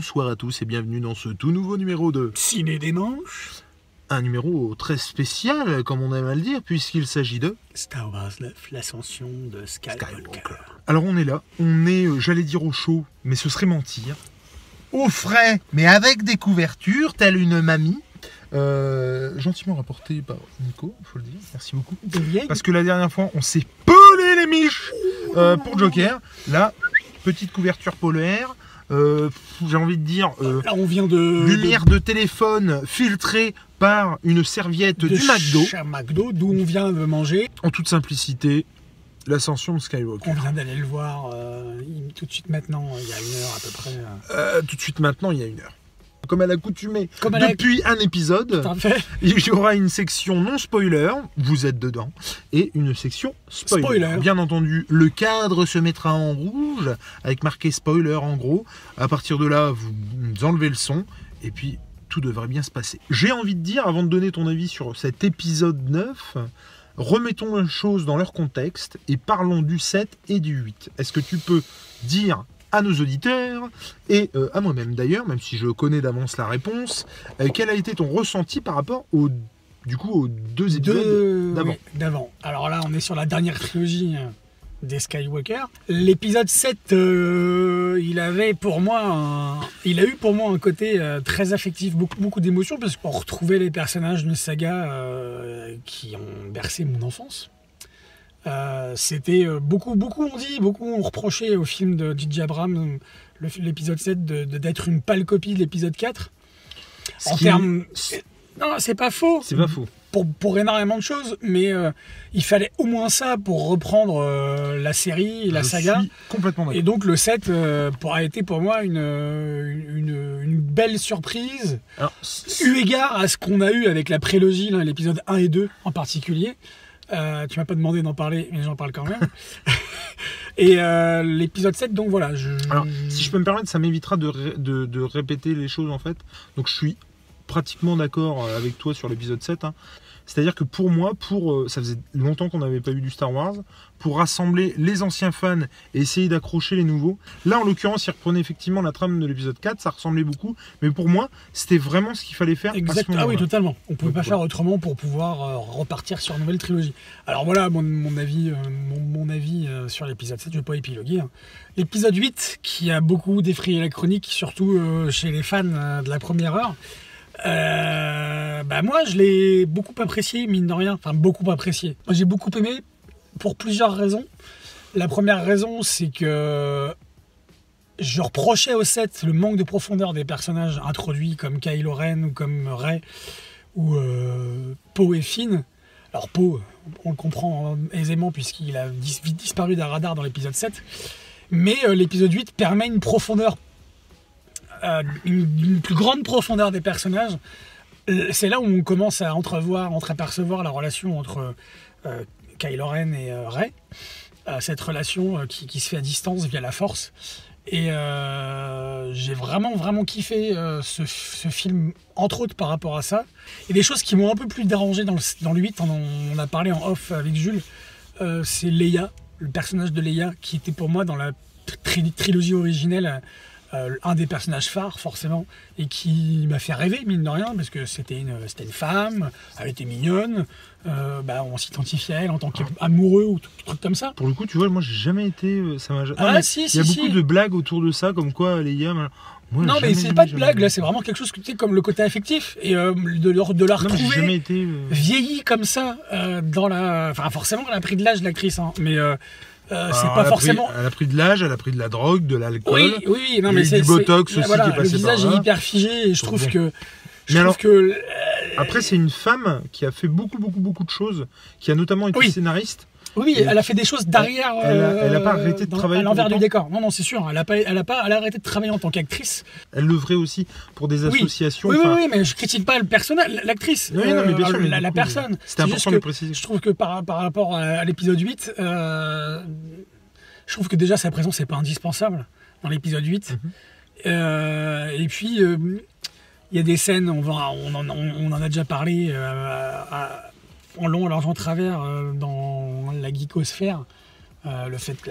bonsoir à tous et bienvenue dans ce tout nouveau numéro de Ciné des Manches. Un numéro très spécial, comme on aime à le dire, puisqu'il s'agit de Star Wars 9, l'ascension de Skywalker. Alors on est là, on est, j'allais dire au chaud, mais ce serait mentir. Au frais, mais avec des couvertures, telle une mamie. Gentiment rapporté par Nico, il faut le dire, merci beaucoup. Parce que la dernière fois, on s'est pelé les miches pour Joker. Là, petite couverture polaire. J'ai envie de dire là, on vient de lumière de téléphone filtrée par une serviette du McDo. McDo, d'où on vient de manger. En toute simplicité, l'ascension de Skywalker. On vient d'aller le voir tout de suite maintenant, il y a une heure à peu près. Tout de suite maintenant, il y a une heure. Comme à l'accoutumée, à depuis un épisode, il y aura une section non spoiler, vous êtes dedans, et une section spoiler. Bien entendu, le cadre se mettra en rouge, avec marqué spoiler en gros. À partir de là, vous enlevez le son, et puis tout devrait bien se passer. J'ai envie de dire, avant de donner ton avis sur cet épisode 9, remettons les choses dans leur contexte, et parlons du 7 et du 8. Est-ce que tu peux dire à nos auditeurs et à moi-même d'ailleurs, même si je connais d'avance la réponse, quel a été ton ressenti par rapport aux deux épisodes d'avant. Oui, d'avant. Alors là, on est sur la dernière trilogie des Skywalker. L'épisode 7, il a eu pour moi un côté très affectif, beaucoup d'émotions, parce qu'on retrouvait les personnages d'une saga qui ont bercé mon enfance. C'était beaucoup ont reproché au film de J.J. Abrams, l'épisode 7, d'être une pâle copie de l'épisode 4. Non, c'est pas faux. C'est pas faux. Pour énormément de choses, mais il fallait au moins ça pour reprendre la série et la saga. Je suis complètement d'accord. Et donc le 7 a été pour moi une belle surprise, eu égard à ce qu'on a eu avec la prélogie, l'épisode 1 et 2 en particulier. Tu m'as pas demandé d'en parler, mais j'en parle quand même. Et l'épisode 7, donc voilà. Alors, si je peux me permettre, ça m'évitera de répéter les choses en fait. Donc je suis pratiquement d'accord avec toi sur l'épisode 7. C'est-à-dire que pour moi, ça faisait longtemps qu'on n'avait pas eu du Star Wars, pour rassembler les anciens fans et essayer d'accrocher les nouveaux. Là, en l'occurrence, il reprenait effectivement la trame de l'épisode 4, ça ressemblait beaucoup, mais pour moi, c'était vraiment ce qu'il fallait faire. Ah oui, totalement. On ne pouvait pas faire autrement pour pouvoir repartir sur une nouvelle trilogie. Alors voilà mon avis sur l'épisode 7, je ne vais pas épiloguer. L'épisode 8, qui a beaucoup défrayé la chronique, surtout chez les fans de la première heure. Moi je l'ai beaucoup apprécié, mine de rien, beaucoup apprécié. Moi j'ai beaucoup aimé pour plusieurs raisons. La première raison, c'est que je reprochais au 7 le manque de profondeur des personnages introduits comme Kylo Ren ou comme Rey ou Poe et Finn. Alors Poe, on le comprend aisément puisqu'il a vite disparu d'un radar dans l'épisode 7, mais l'épisode 8 permet une profondeur, une plus grande profondeur des personnages. C'est là où on commence à entreapercevoir la relation entre Kylo Ren et Rey, cette relation qui se fait à distance via la force. Et j'ai vraiment kiffé ce film, entre autres par rapport à ça. Et des choses qui m'ont un peu plus dérangé dans le 8, on a parlé en off avec Jules, c'est Leia, le personnage de Leia, qui était pour moi dans la trilogie originelle un des personnages phares forcément, et qui m'a fait rêver mine de rien, parce que c'était une femme, elle était mignonne, on s'identifiait à elle en tant qu'amoureux ou tout truc comme ça. Pour le coup, tu vois, moi j'ai jamais été, ça m'a. Il y a beaucoup de blagues autour de ça, comme quoi Leia. Moi, non mais c'est pas de blague, là c'est vraiment quelque chose que tu sais, comme le côté affectif, et de la retrouver vieillie comme ça dans la. Enfin forcément elle a pris de l'âge l'actrice, mais. C'est pas forcément. Elle a pris de l'âge, elle a pris de la drogue, de l'alcool. Oui, non, mais c'est du botox aussi voilà, qui est passé le visage par là. est hyper figé et je trouve que. Après, c'est une femme qui a fait beaucoup de choses, qui a notamment été scénariste. Oui, elle a fait des choses derrière. Elle n'a pas arrêté de travailler. À l'envers du décor. Non, c'est sûr. Elle a arrêté de travailler en tant qu'actrice. Elle l'œuvrait aussi pour des associations. Oui, mais je critique pas le personnage, l'actrice. Oui, non, mais bien sûr, la personne. C'était important de le préciser. Je trouve que par rapport à l'épisode 8, je trouve que déjà sa présence n'est pas indispensable dans l'épisode 8. Et puis, il y a des scènes, on en a déjà parlé en long, en large, en travers dans la geekosphère, le fait que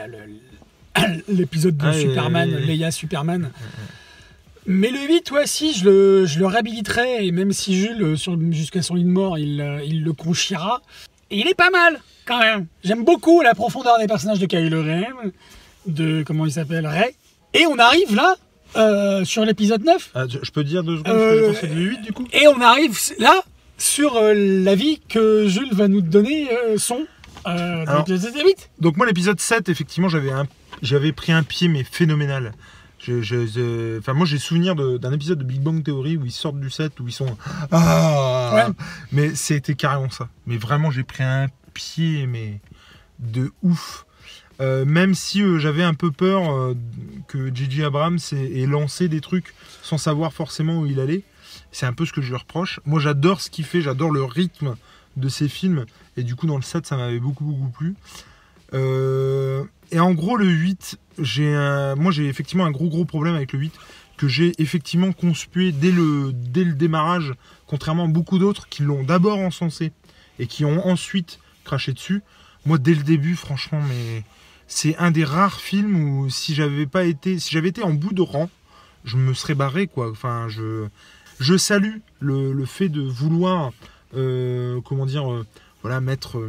l'épisode de Superman, Leia Superman, Mais le 8, ouais, si, je le réhabiliterai, et même si Jules, jusqu'à son lit de mort, il le conchiera, il est pas mal, quand même. J'aime beaucoup la profondeur des personnages de Kylo Ren, de, comment il s'appelle, Rey. Et on arrive là, sur l'épisode 9. Ah, je peux dire 2 secondes ce que j'ai pensé du 8, du coup? Et on arrive là, sur l'avis que Jules va nous donner donc l'épisode 8. Donc moi, l'épisode 7, effectivement, j'avais pris un pied, mais phénoménal. Enfin, moi j'ai souvenir d'un épisode de Big Bang Theory où ils sortent du set, où ils sont ouais. Mais c'était carrément ça. Mais vraiment j'ai pris un pied, mais de ouf. Même si j'avais un peu peur que J.J. Abrams ait lancé des trucs sans savoir forcément où il allait. C'est un peu ce que je lui reproche. Moi j'adore ce qu'il fait, j'adore le rythme de ses films. Et du coup dans le 7 ça m'avait beaucoup plu. Et en gros, le 8, moi j'ai effectivement un gros problème avec le 8, que j'ai effectivement conspué dès le démarrage, contrairement à beaucoup d'autres qui l'ont d'abord encensé et qui ont ensuite craché dessus. Moi, dès le début, franchement, mais c'est un des rares films où si j'avais été en bout de rang, je me serais barré, quoi. Enfin, je salue le fait de vouloir, voilà, mettre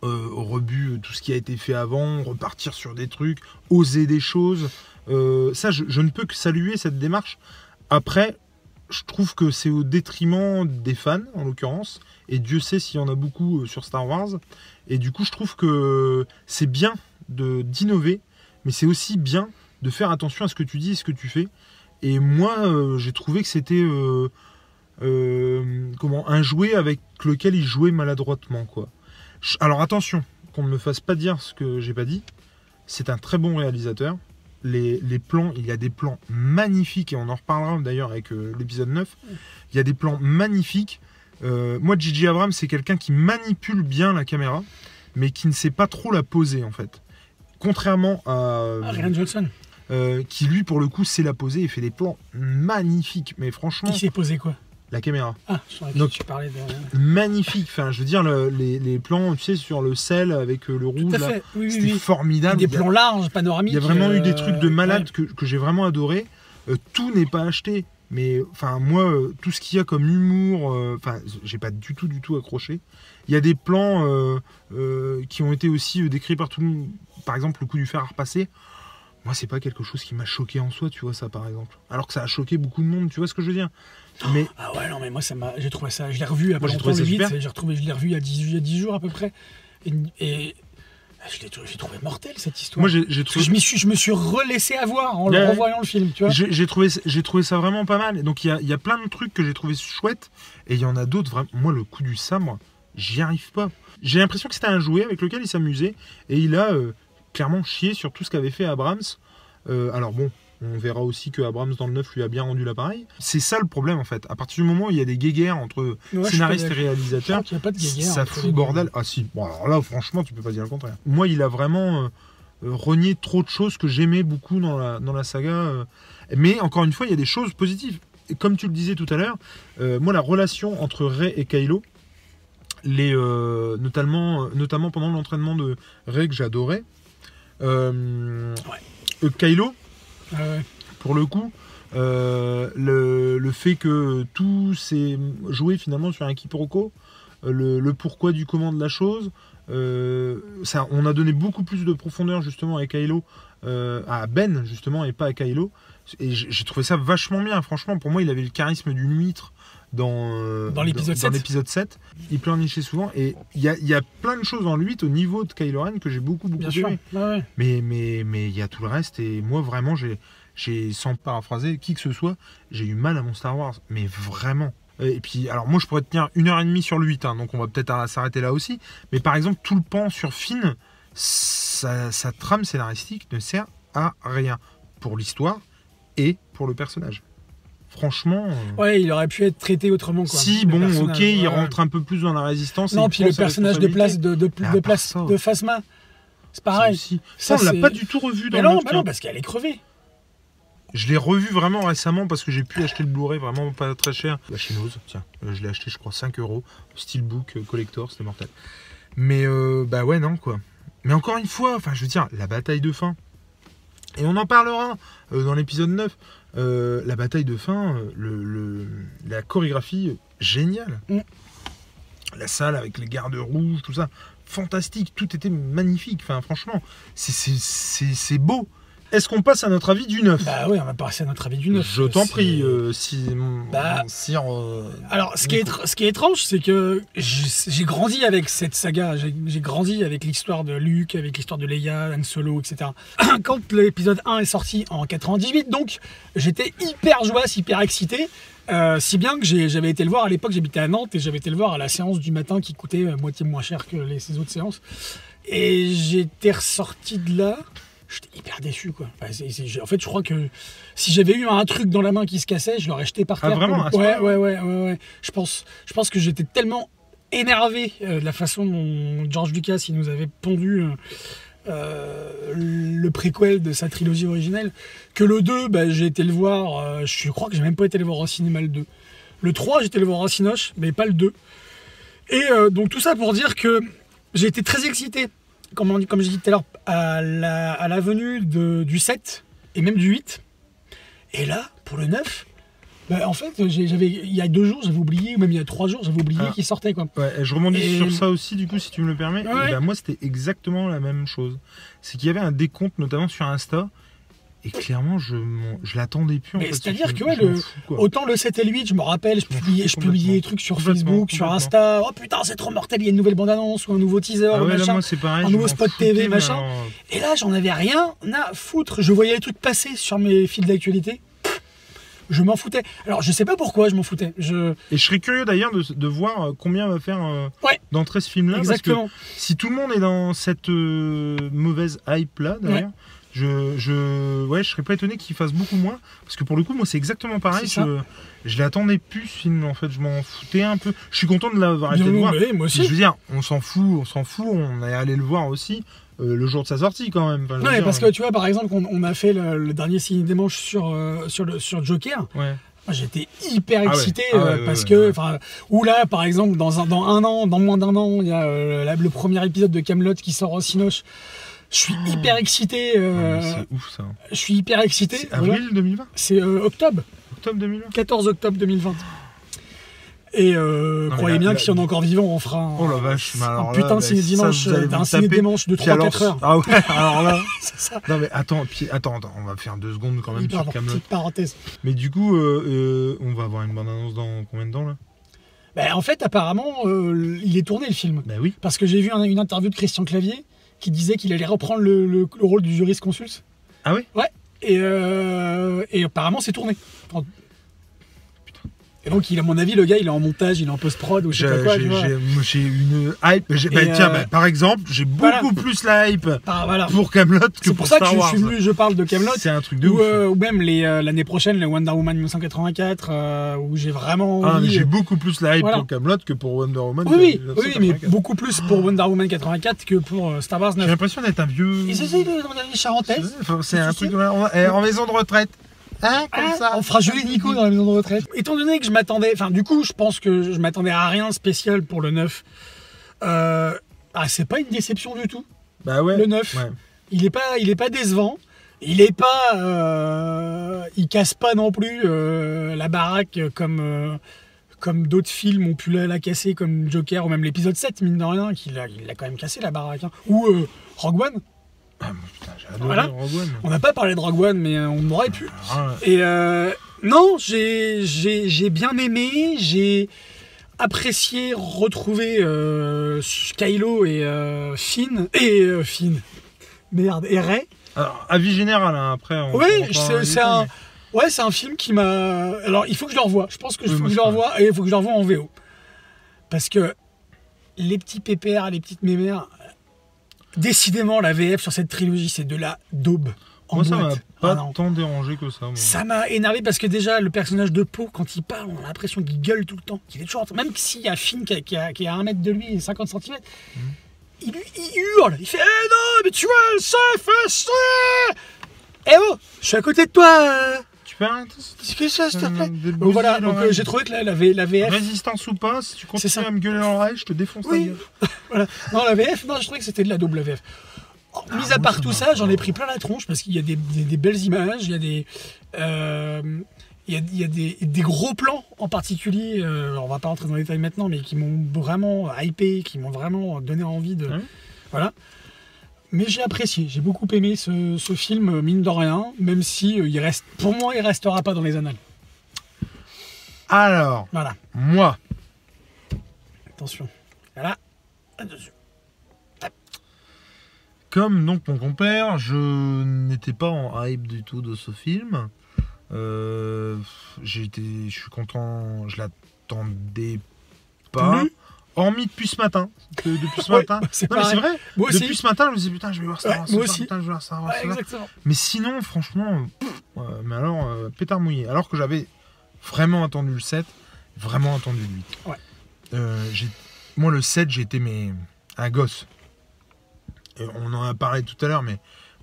au rebut tout ce qui a été fait avant, repartir sur des trucs, oser des choses. Ça, je ne peux que saluer cette démarche. Après, je trouve que c'est au détriment des fans, en l'occurrence, et Dieu sait s'il y en a beaucoup sur Star Wars. Et du coup, je trouve que c'est bien d'innover, mais c'est aussi bien de faire attention à ce que tu dis et ce que tu fais. Et moi, j'ai trouvé que c'était un jouet avec lequel il jouait maladroitement, quoi. Alors attention, qu'on ne me fasse pas dire ce que j'ai pas dit. C'est un très bon réalisateur. Les plans, il y a des plans magnifiques, et on en reparlera d'ailleurs avec l'épisode 9. Il y a des plans magnifiques. Moi, J.J. Abrams, c'est quelqu'un qui manipule bien la caméra, mais qui ne sait pas trop la poser, en fait. Contrairement à Rian Johnson. Qui, lui, pour le coup, sait la poser et fait des plans magnifiques. Mais franchement... Qui sait poser quoi? La caméra. Ah, donc tu parlais de... Magnifique. Enfin, je veux dire, les plans, tu sais, sur le sel avec le rouge, là, c'était formidable. Des plans larges, panoramiques. Il y a vraiment eu des trucs de malade que j'ai vraiment adoré. Tout n'est pas acheté. Mais enfin, moi, tout ce qu'il y a comme humour, enfin, j'ai pas du tout accroché. Il y a des plans qui ont été aussi décrits par tout le monde. Par exemple, le coup du fer à repasser. Moi, c'est pas quelque chose qui m'a choqué en soi, tu vois, ça, par exemple. Alors que ça a choqué beaucoup de monde, tu vois ce que je veux dire? Mais... Ah ouais, non, mais moi, j'ai trouvé ça... Je l'ai revu il y a pas longtemps, le 8. Je l'ai revu il y a 10 jours, à peu près. Et j'ai trouvé mortel, cette histoire. Moi, j'ai trouvé... Je me suis relaissé avoir en revoyant le film, tu vois. J'ai trouvé ça vraiment pas mal. Et donc, il y a plein de trucs que j'ai trouvé chouettes. Et il y en a d'autres, vraiment... Moi, le coup du sabre, j'y arrive pas. J'ai l'impression que c'était un jouet avec lequel il s'amusait. Et il a... clairement chier sur tout ce qu'avait fait Abrams. Alors bon, on verra aussi que Abrams dans le 9 lui a bien rendu l'appareil. C'est ça le problème en fait. À partir du moment où il y a des guéguerres entre scénaristes et réalisateurs, ça fout le bordel. Ah si, bon alors là franchement tu peux pas dire le contraire. Moi il a vraiment renié trop de choses que j'aimais beaucoup dans la saga. Mais encore une fois il y a des choses positives. Et comme tu le disais tout à l'heure, moi la relation entre Rey et Kylo, notamment pendant l'entraînement de Rey que j'adorais, Kylo, pour le coup, le fait que tout s'est joué finalement sur un quiproquo, le pourquoi du comment de la chose, ça, on a donné beaucoup plus de profondeur justement à Kylo, à Ben justement, et pas à Kylo, et j'ai trouvé ça vachement bien. Franchement, pour moi, il avait le charisme d'une huître dans l'épisode 7. Il pleurnichait souvent, et il y a plein de choses dans le 8 au niveau de Kylo Ren que j'ai beaucoup aimé. Ouais. Mais il y a tout le reste, et moi vraiment j'ai sans paraphraser qui que ce soit, j'ai eu mal à mon Star Wars, mais vraiment. Et puis alors moi je pourrais tenir 1h30 sur le 8, hein, donc on va peut-être s'arrêter là aussi, mais par exemple tout le pan sur Finn, sa trame scénaristique ne sert à rien pour l'histoire et pour le personnage. Franchement... Ouais, il aurait pu être traité autrement, quoi. Si, bon, ok, il rentre un peu plus dans la résistance. Non, puis le personnage de Phasma, c'est pareil. Ça, on l'a pas du tout revu dans le... Non, parce qu'elle est crevée. Je l'ai revu vraiment récemment parce que j'ai pu acheter le Blu-ray vraiment pas très cher. La chinoise, tiens, je l'ai acheté, je crois, 5 €. Steelbook collector, c'était mortel. Mais, bah ouais, non, quoi. Mais encore une fois, enfin, je veux dire, la bataille de fin. Et on en parlera dans l'épisode 9. La bataille de fin, la chorégraphie, géniale. La salle avec les gardes rouges, tout ça, fantastique, tout était magnifique. Enfin, franchement, c'est beau. Est-ce qu'on passe à notre avis du 9? Bah oui, on va passer à notre avis du 9. Je t'en prie, alors, ce qui est étrange, c'est que j'ai grandi avec cette saga, j'ai grandi avec l'histoire de Luke, avec l'histoire de Leia, Han Solo, etc. Quand l'épisode 1 est sorti en 98, donc, j'étais hyper joyeux, hyper excité. Si bien que j'avais été le voir à l'époque, j'habitais à Nantes et j'avais été le voir à la séance du matin qui coûtait moitié moins cher que ces autres séances. Et j'étais ressorti de là, j'étais hyper déçu quoi. Enfin, en fait, je crois que si j'avais eu un truc dans la main qui se cassait, je l'aurais jeté par terre. Ah vraiment? Ouais. Je pense que j'étais tellement énervé de la façon dont George Lucas il nous avait pondu le préquel de sa trilogie originelle, que le 2, j'ai été le voir, je crois que j'ai même pas été le voir au cinéma le 2. Le 3, j'étais le voir au Cinoche, mais pas le 2. Et donc tout ça pour dire que j'ai été très excité, comme j'ai dit tout à l'heure, à la venue du 7 et même du 8. Et là, pour le 9, en fait, il y a 2 jours, j'avais oublié, ou même il y a 3 jours, j'avais oublié qu'il sortait. Quoi. Ouais, je rebondis sur ça aussi, du coup, si tu me le permets. Ouais. Et moi, c'était exactement la même chose. C'est qu'il y avait un décompte, notamment sur Insta, et clairement, je l'attendais plus. C'est-à-dire que, autant le 7 et le 8, je me rappelle, je publiais des trucs sur Facebook, sur Insta. Oh putain, c'est trop mortel, il y a une nouvelle bande-annonce, ou un nouveau teaser, machin, pareil, un nouveau spot TV, machin. Et là, j'en avais rien à foutre. Je voyais les trucs passer sur mes fils d'actualité. Je m'en foutais. Alors, je sais pas pourquoi je m'en foutais. Et je serais curieux d'ailleurs de voir combien va faire d'entrée ce film-là. Exactement. Parce que si tout le monde est dans cette mauvaise hype-là, d'ailleurs, je serais pas étonné qu'il fasse beaucoup moins. Parce que pour le coup, moi, c'est exactement pareil. Je l'attendais plus, ce film, en fait. Je m'en foutais un peu. Je suis content de l'avoir arrêté de voir. Moi aussi. Je veux dire, on s'en fout. On est allé le voir aussi. Le jour de sa sortie quand même. Enfin, parce que tu vois, par exemple, on a fait le dernier Ciné des Manches sur Joker. Ouais. Moi, j'étais hyper excité parce que, ou là, par exemple, dans moins d'un an, il y a le premier épisode de Kaamelott qui sort au Cinoche. Je suis hyper excité. C'est ouf ça. Je suis hyper excité. C'est avril 2020 ? C'est octobre. Octobre 2020 ? 14 octobre 2020. Et croyez bien que si on est encore vivant, on fera un putain de ciné-dimanche, d'un ciné-dimanche de 3-4 heures. Ah ouais, alors là... c'est ça. Non mais attends, on va faire 2 secondes quand même sur Kaamelott. Petite parenthèse. Mais du coup, on va avoir une bande-annonce dans combien de temps là ? En fait, apparemment, il est tourné le film. Oui. Parce que j'ai vu une interview de Christian Clavier qui disait qu'il allait reprendre le rôle du jurisconsulte. Ah oui ? Ouais. Et apparemment, c'est tourné. Et donc, à mon avis, le gars, il est en montage, il est en post-prod ou je sais pas quoi. J'ai une hype. Par exemple, j'ai beaucoup plus la hype pour Kaamelott que pour Star Wars. C'est pour ça que je parle de Kaamelott. C'est un truc de ouf. Ou même l'année prochaine, le Wonder Woman 1984, où j'ai vraiment envie... J'ai beaucoup plus la hype pour Kaamelott que pour Wonder Woman. Oui, mais beaucoup plus pour Wonder Woman 84 que pour Star Wars 9. J'ai l'impression d'être un vieux... Ils essayent de demander les charentaises. C'est un truc en maison de retraite. Comme ça. On fera Julie Nico dans la maison de retraite. Étant donné que je m'attendais, du coup, je pense que je m'attendais à rien de spécial pour le 9. C'est pas une déception du tout. Le 9. Ouais. Il est pas décevant. Il casse pas non plus la baraque comme d'autres films ont pu la casser, comme Joker ou même l'épisode 7, mine de rien, il a quand même cassé la baraque. Hein. Ou Rogue One. Putain, j'ai adoré Rogue One. On n'a pas parlé de Rogue One, mais on aurait pu. Et non, j'ai bien aimé, j'ai apprécié retrouver Kylo et Finn. Et Rey. Alors, avis général, hein, après... c'est un film qui m'a... Alors, il faut que je le revoie. Je pense que faut que je le revoie, et il faut que je le revoie en VO. Parce que les petits pépères, les petites mémères... Décidément, la VF sur cette trilogie, c'est de la daube. Moi, ça m'a pas tant dérangé que ça. Moi. Ça m'a énervé parce que déjà, le personnage de Poe, quand il parle, on a l'impression qu'il gueule tout le temps. Qu'il est toujours... Même s'il y a Finn qui est à 1 mètre de lui et 50 cm, il hurle. Il fait « non, mais tu vois, ça fait ça !» Eh oh, je suis à côté de toi. Tu peux arrêter qu'est-ce que c'est, s'il te plaît? Voilà, donc j'ai trouvé que la VF... Résistance ou pas, si tu continues à me gueuler dans l'oreille, je te défonce la gueule. Voilà. Non, la VF, je trouvais que c'était de la double VF. Mis à part tout ça, j'en ai pris plein la tronche parce qu'il y a des belles images, il y a des gros plans en particulier, on va pas rentrer dans les détails maintenant, mais qui m'ont vraiment hypé, qui m'ont vraiment donné envie de... Voilà. Mais j'ai apprécié, j'ai beaucoup aimé ce film, mine de rien, même si pour moi, il restera pas dans les annales. Alors, voilà. Moi. Attention. Voilà. Attention. Comme donc mon compère, je n'étais pas en hype du tout de ce film. Je suis content, je l'attendais pas. Hormis depuis ce matin. Depuis ce matin. C'est vrai. Moi aussi. Depuis ce matin, je me disais putain, je vais voir Star Wars. Moi aussi. Putain, je vais voir Star Wars. Exactement. Mais sinon, franchement, mais alors, pétard mouillé. Alors que j'avais vraiment attendu le 7, vraiment attendu le 8. Ouais. Moi, le 7, j'ai été un gosse. Et on en a parlé tout à l'heure, mais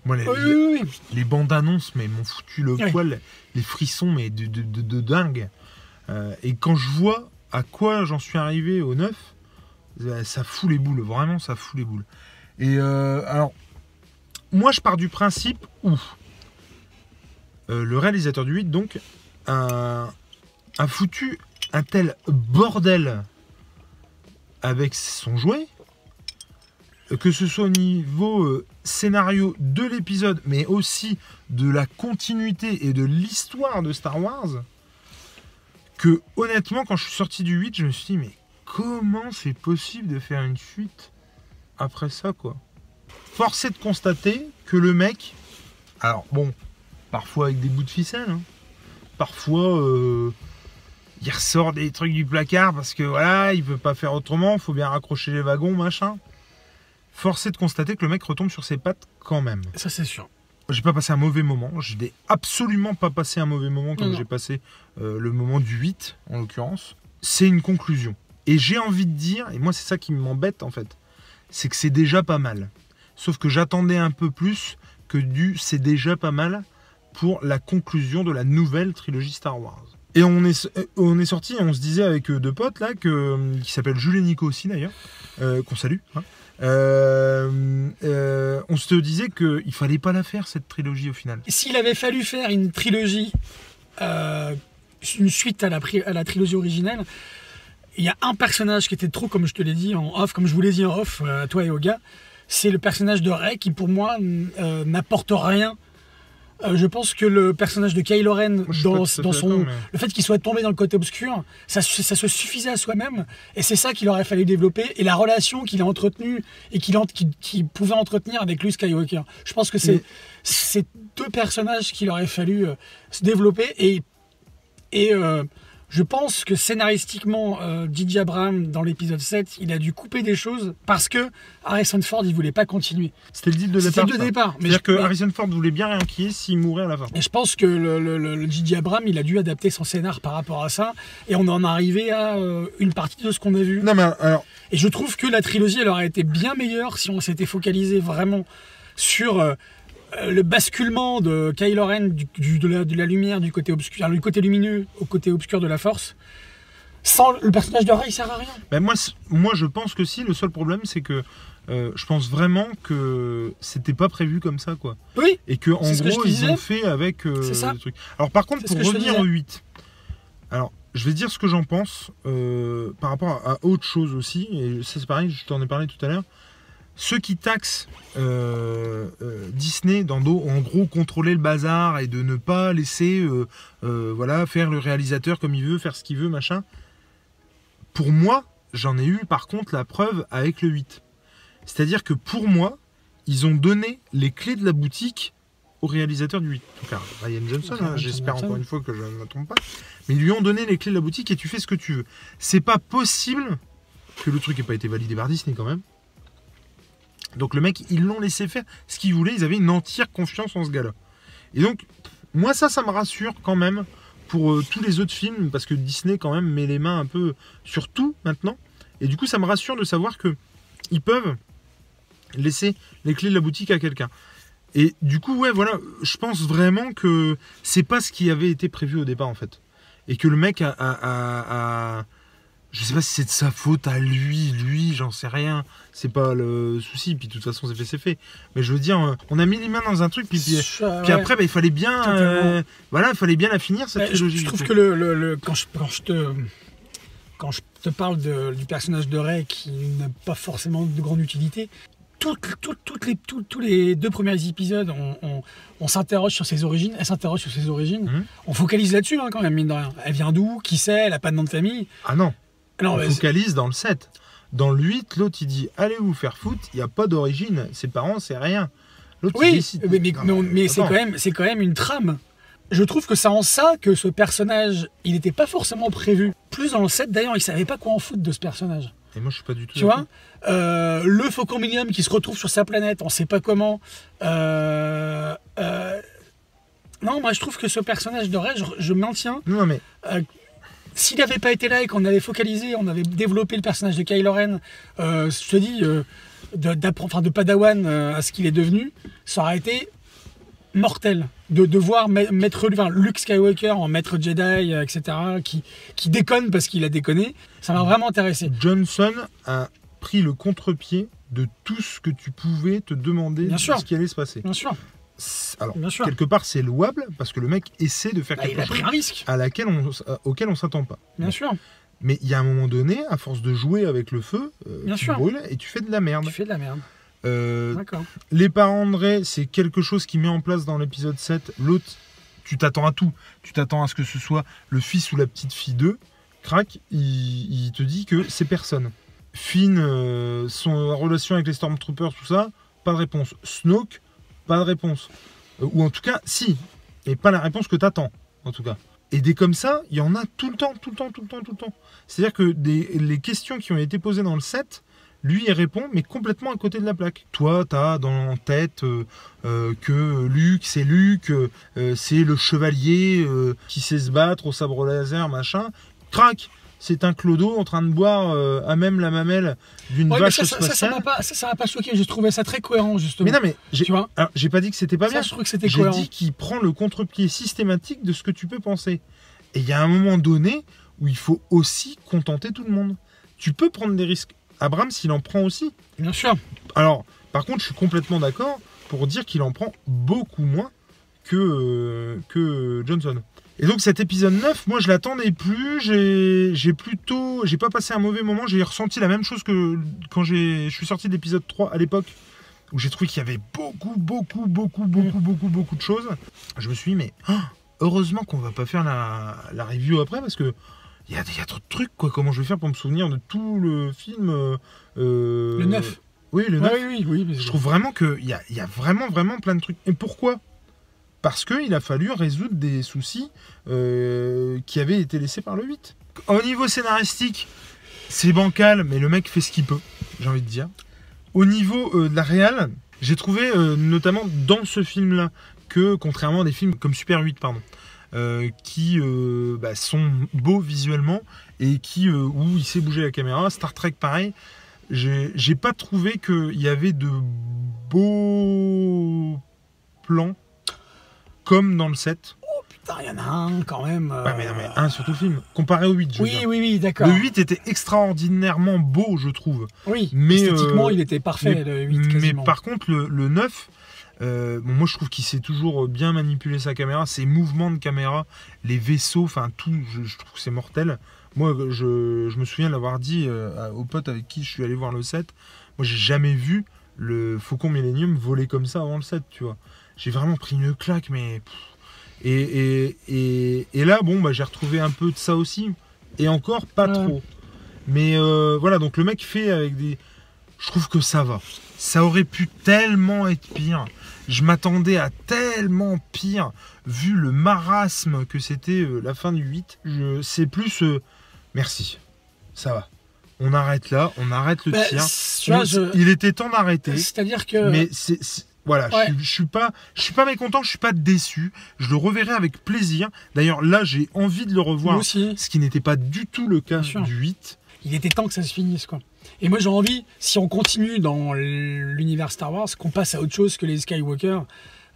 moi, les bandes annonces m'ont foutu le poil, les frissons, mais de dingue. Et quand je vois à quoi j'en suis arrivé au 9, ça fout les boules, vraiment, ça fout les boules. Et alors, moi, je pars du principe où le réalisateur du 8, donc, a foutu un tel bordel avec son jouet, que ce soit au niveau scénario de l'épisode, mais aussi de la continuité et de l'histoire de Star Wars, que honnêtement, quand je suis sorti du 8, je me suis dit, mais comment c'est possible de faire une suite après ça, quoi? Force est de constater que le mec, alors bon, parfois avec des bouts de ficelle, hein, parfois il ressort des trucs du placard parce que voilà, il veut pas faire autrement, il faut bien raccrocher les wagons, machin. Force est de constater que le mec retombe sur ses pattes quand même. Ça, c'est sûr. J'ai pas passé un mauvais moment. Je n'ai absolument pas passé un mauvais moment comme j'ai passé le moment du 8, en l'occurrence. C'est une conclusion. Et j'ai envie de dire, et moi c'est ça qui m'embête en fait, c'est que c'est déjà pas mal. Sauf que j'attendais un peu plus que c'est déjà pas mal pour la conclusion de la nouvelle trilogie Star Wars. Et on est sorti et on se disait avec deux potes là, qui s'appellent Jules et Nico aussi d'ailleurs, qu'on salue. Hein. On se disait qu'il fallait pas la faire cette trilogie au final. S'il avait fallu faire une trilogie, une suite à la trilogie originelle, il y a un personnage qui était trop, comme je te l'ai dit en off, comme je vous l'ai dit en off à toi et au gars, c'est le personnage de Rey qui pour moi n'apporte rien. Je pense que le personnage de Kylo Ren, le fait qu'il soit tombé dans le côté obscur, ça se suffisait à soi-même, et c'est ça qu'il aurait fallu développer, et la relation qu'il a entretenue et qu'il pouvait entretenir avec Luke Skywalker. Je pense que c'est deux personnages qu'il aurait fallu se développer, et je pense que scénaristiquement, J.J. Abrams, dans l'épisode 7, il a dû couper des choses parce que Harrison Ford, il voulait pas continuer. C'était le deal de départ. C'est-à-dire que Harrison Ford voulait bien réenquiller s'il mourait à la fin. Et je pense que le J.J. Abrams, il a dû adapter son scénar par rapport à ça, et on en est arrivé à une partie de ce qu'on a vu. Non, mais alors... Et je trouve que la trilogie, elle aurait été bien meilleure si on s'était focalisé vraiment sur... le basculement de Kylo Ren de la lumière du côté obscur, du côté lumineux au côté obscur de la Force. Sans le personnage de Rey, il sert à rien. Ben moi, je pense que si. Le seul problème, c'est que je pense vraiment que c'était pas prévu comme ça, quoi. Oui. Et que en gros, ils ont fait avec le truc. Alors par contre, pour revenir au 8, alors je vais dire ce que j'en pense par rapport à autre chose aussi. Et ça, c'est pareil. Je t'en ai parlé tout à l'heure. Ceux qui taxent Disney en gros contrôler le bazar et de ne pas laisser voilà, faire le réalisateur comme il veut, faire ce qu'il veut, machin. Pour moi, j'en ai eu par contre la preuve avec le 8. C'est-à-dire que pour moi, ils ont donné les clés de la boutique au réalisateur du 8. En tout cas, Rian Johnson, hein, j'espère encore une fois que je ne me trompe pas. Mais ils lui ont donné les clés de la boutique et tu fais ce que tu veux. C'est pas possible que le truc n'ait pas été validé par Disney quand même. Donc le mec, ils l'ont laissé faire ce qu'il voulait, ils avaient une entière confiance en ce gars-là. Et donc, moi ça me rassure quand même pour tous les autres films, parce que Disney quand même met les mains un peu sur tout maintenant. Et du coup, ça me rassure de savoir que ils peuvent laisser les clés de la boutique à quelqu'un. Et du coup, ouais, voilà, je pense vraiment que c'est pas ce qui avait été prévu au départ en fait. Et que le mec Je sais pas si c'est de sa faute à lui, j'en sais rien. C'est pas le souci, puis de toute façon c'est fait. Mais je veux dire, on a mis les mains dans un truc, puis après il fallait bien, voilà, il fallait bien la finir cette trilogie. Je trouve que quand je te parle du personnage de Rey qui n'a pas forcément de grande utilité, tous les 2 premiers épisodes, on s'interroge sur ses origines, elle s'interroge sur ses origines, on focalise là-dessus quand même, mine de rien. Elle vient d'où, qui c'est, elle a pas de nom de famille. Ah non, on focalise dans le 7. Dans le 8, l'autre il dit allez vous faire foutre, il n'y a pas d'origine, ses parents c'est rien. L'autre il décide. Mais c'est quand même une trame. Je trouve que ça en ça que ce personnage, il n'était pas forcément prévu. Plus dans le 7 d'ailleurs, il savait pas quoi en foutre de ce personnage. Et moi je suis pas du tout. Tu vois, le Faucon Millenium qui se retrouve sur sa planète, on sait pas comment. Non, moi je trouve que ce personnage de Rey, je maintiens. Non mais. S'il n'avait pas été là et qu'on avait focalisé, on avait développé le personnage de Kylo Ren, je te dis, de Padawan à ce qu'il est devenu, ça aurait été mortel. De voir Luke Skywalker en maître Jedi, etc., qui déconne parce qu'il a déconné, ça m'a vraiment intéressé. Johnson a pris le contre-pied de tout ce que tu pouvais te demander de ce qui allait se passer. Bien sûr. Alors, quelque part, c'est louable parce que le mec essaie de faire quelque chose un risque auquel on s'attend pas. Bien sûr. Mais il y a un moment donné, à force de jouer avec le feu, tu brûles et tu fais de la merde. D'accord. Les parents de Rey, c'est quelque chose qui met en place dans l'épisode 7. L'autre, tu t'attends à tout. Tu t'attends à ce que ce soit le fils ou la petite fille d'eux. Crac, il te dit que c'est personne. Finn, son relation avec les Stormtroopers, tout ça, pas de réponse. Snoke, pas de réponse. Ou en tout cas, si. Et pas la réponse que t'attends, en tout cas. Et des comme ça, il y en a tout le temps. C'est-à-dire que les questions qui ont été posées dans le 7, lui, il répond, mais complètement à côté de la plaque. Toi, t'as dans tête que Luke, c'est le chevalier qui sait se battre au sabre laser, machin. Crac, c'est un clodo en train de boire à même la mamelle d'une vache spatiale. Ça m'a pas choqué, j'ai trouvé ça très cohérent, justement. Mais non, mais j'ai pas dit que c'était pas bien. Je trouve que c'était cohérent. J'ai dit qu'il prend le contre-pied systématique de ce que tu peux penser. Et il y a un moment donné où il faut aussi contenter tout le monde. Tu peux prendre des risques. Abrams, il en prend aussi. Bien sûr. Alors, par contre, je suis complètement d'accord pour dire qu'il en prend beaucoup moins que Johnson. Et donc cet épisode 9, moi je l'attendais plus, j'ai pas passé un mauvais moment, j'ai ressenti la même chose que quand je suis sorti de l'épisode 3 à l'époque, où j'ai trouvé qu'il y avait beaucoup de choses. Je me suis dit, mais heureusement qu'on va pas faire la review après, parce que il y a trop de trucs, quoi. Comment je vais faire pour me souvenir de tout le film Le 9. Oui, le 9. Oui, je trouve vraiment qu'il y a vraiment plein de trucs. Et pourquoi ? Parce qu'il a fallu résoudre des soucis qui avaient été laissés par le 8. Au niveau scénaristique, c'est bancal, mais le mec fait ce qu'il peut, j'ai envie de dire. Au niveau de la réal, j'ai trouvé, notamment dans ce film-là, que contrairement à des films comme Super 8, qui sont beaux visuellement et où il sait bouger la caméra, Star Trek pareil, j'ai pas trouvé qu'il y avait de beaux plans comme dans le 7. Oh putain, il y en a un quand même. Ouais, mais non, mais un sur tout le film. Comparé au 8, je veux dire. Oui, d'accord. Le 8 était extraordinairement beau, je trouve. Oui, mais esthétiquement, il était parfait, le 8, quasiment. Mais par contre, le 9, moi je trouve qu'il sait toujours bien manipuler sa caméra, ses mouvements de caméra, les vaisseaux, enfin tout, je trouve que c'est mortel. Moi, je me souviens l'avoir dit aux potes avec qui je suis allé voir le 7. Moi, j'ai jamais vu le Faucon Millenium voler comme ça avant le 7, tu vois. J'ai vraiment pris une claque, mais... Et là, j'ai retrouvé un peu de ça aussi. Et encore, pas trop. Mais voilà, donc le mec fait avec des... Je trouve que ça va. Ça aurait pu tellement être pire. Je m'attendais à tellement pire, vu le marasme que c'était la fin du 8. C'est plus... merci. Ça va. On arrête là, on arrête le tir. Il était temps d'arrêter. C'est-à-dire que... Mais voilà, je suis pas mécontent, je suis pas déçu. Je le reverrai avec plaisir. D'ailleurs, là, j'ai envie de le revoir. Moi aussi. Ce qui n'était pas du tout le cas du 8. Il était temps que ça se finisse, quoi. Et moi, j'ai envie, si on continue dans l'univers Star Wars, qu'on passe à autre chose que les Skywalker.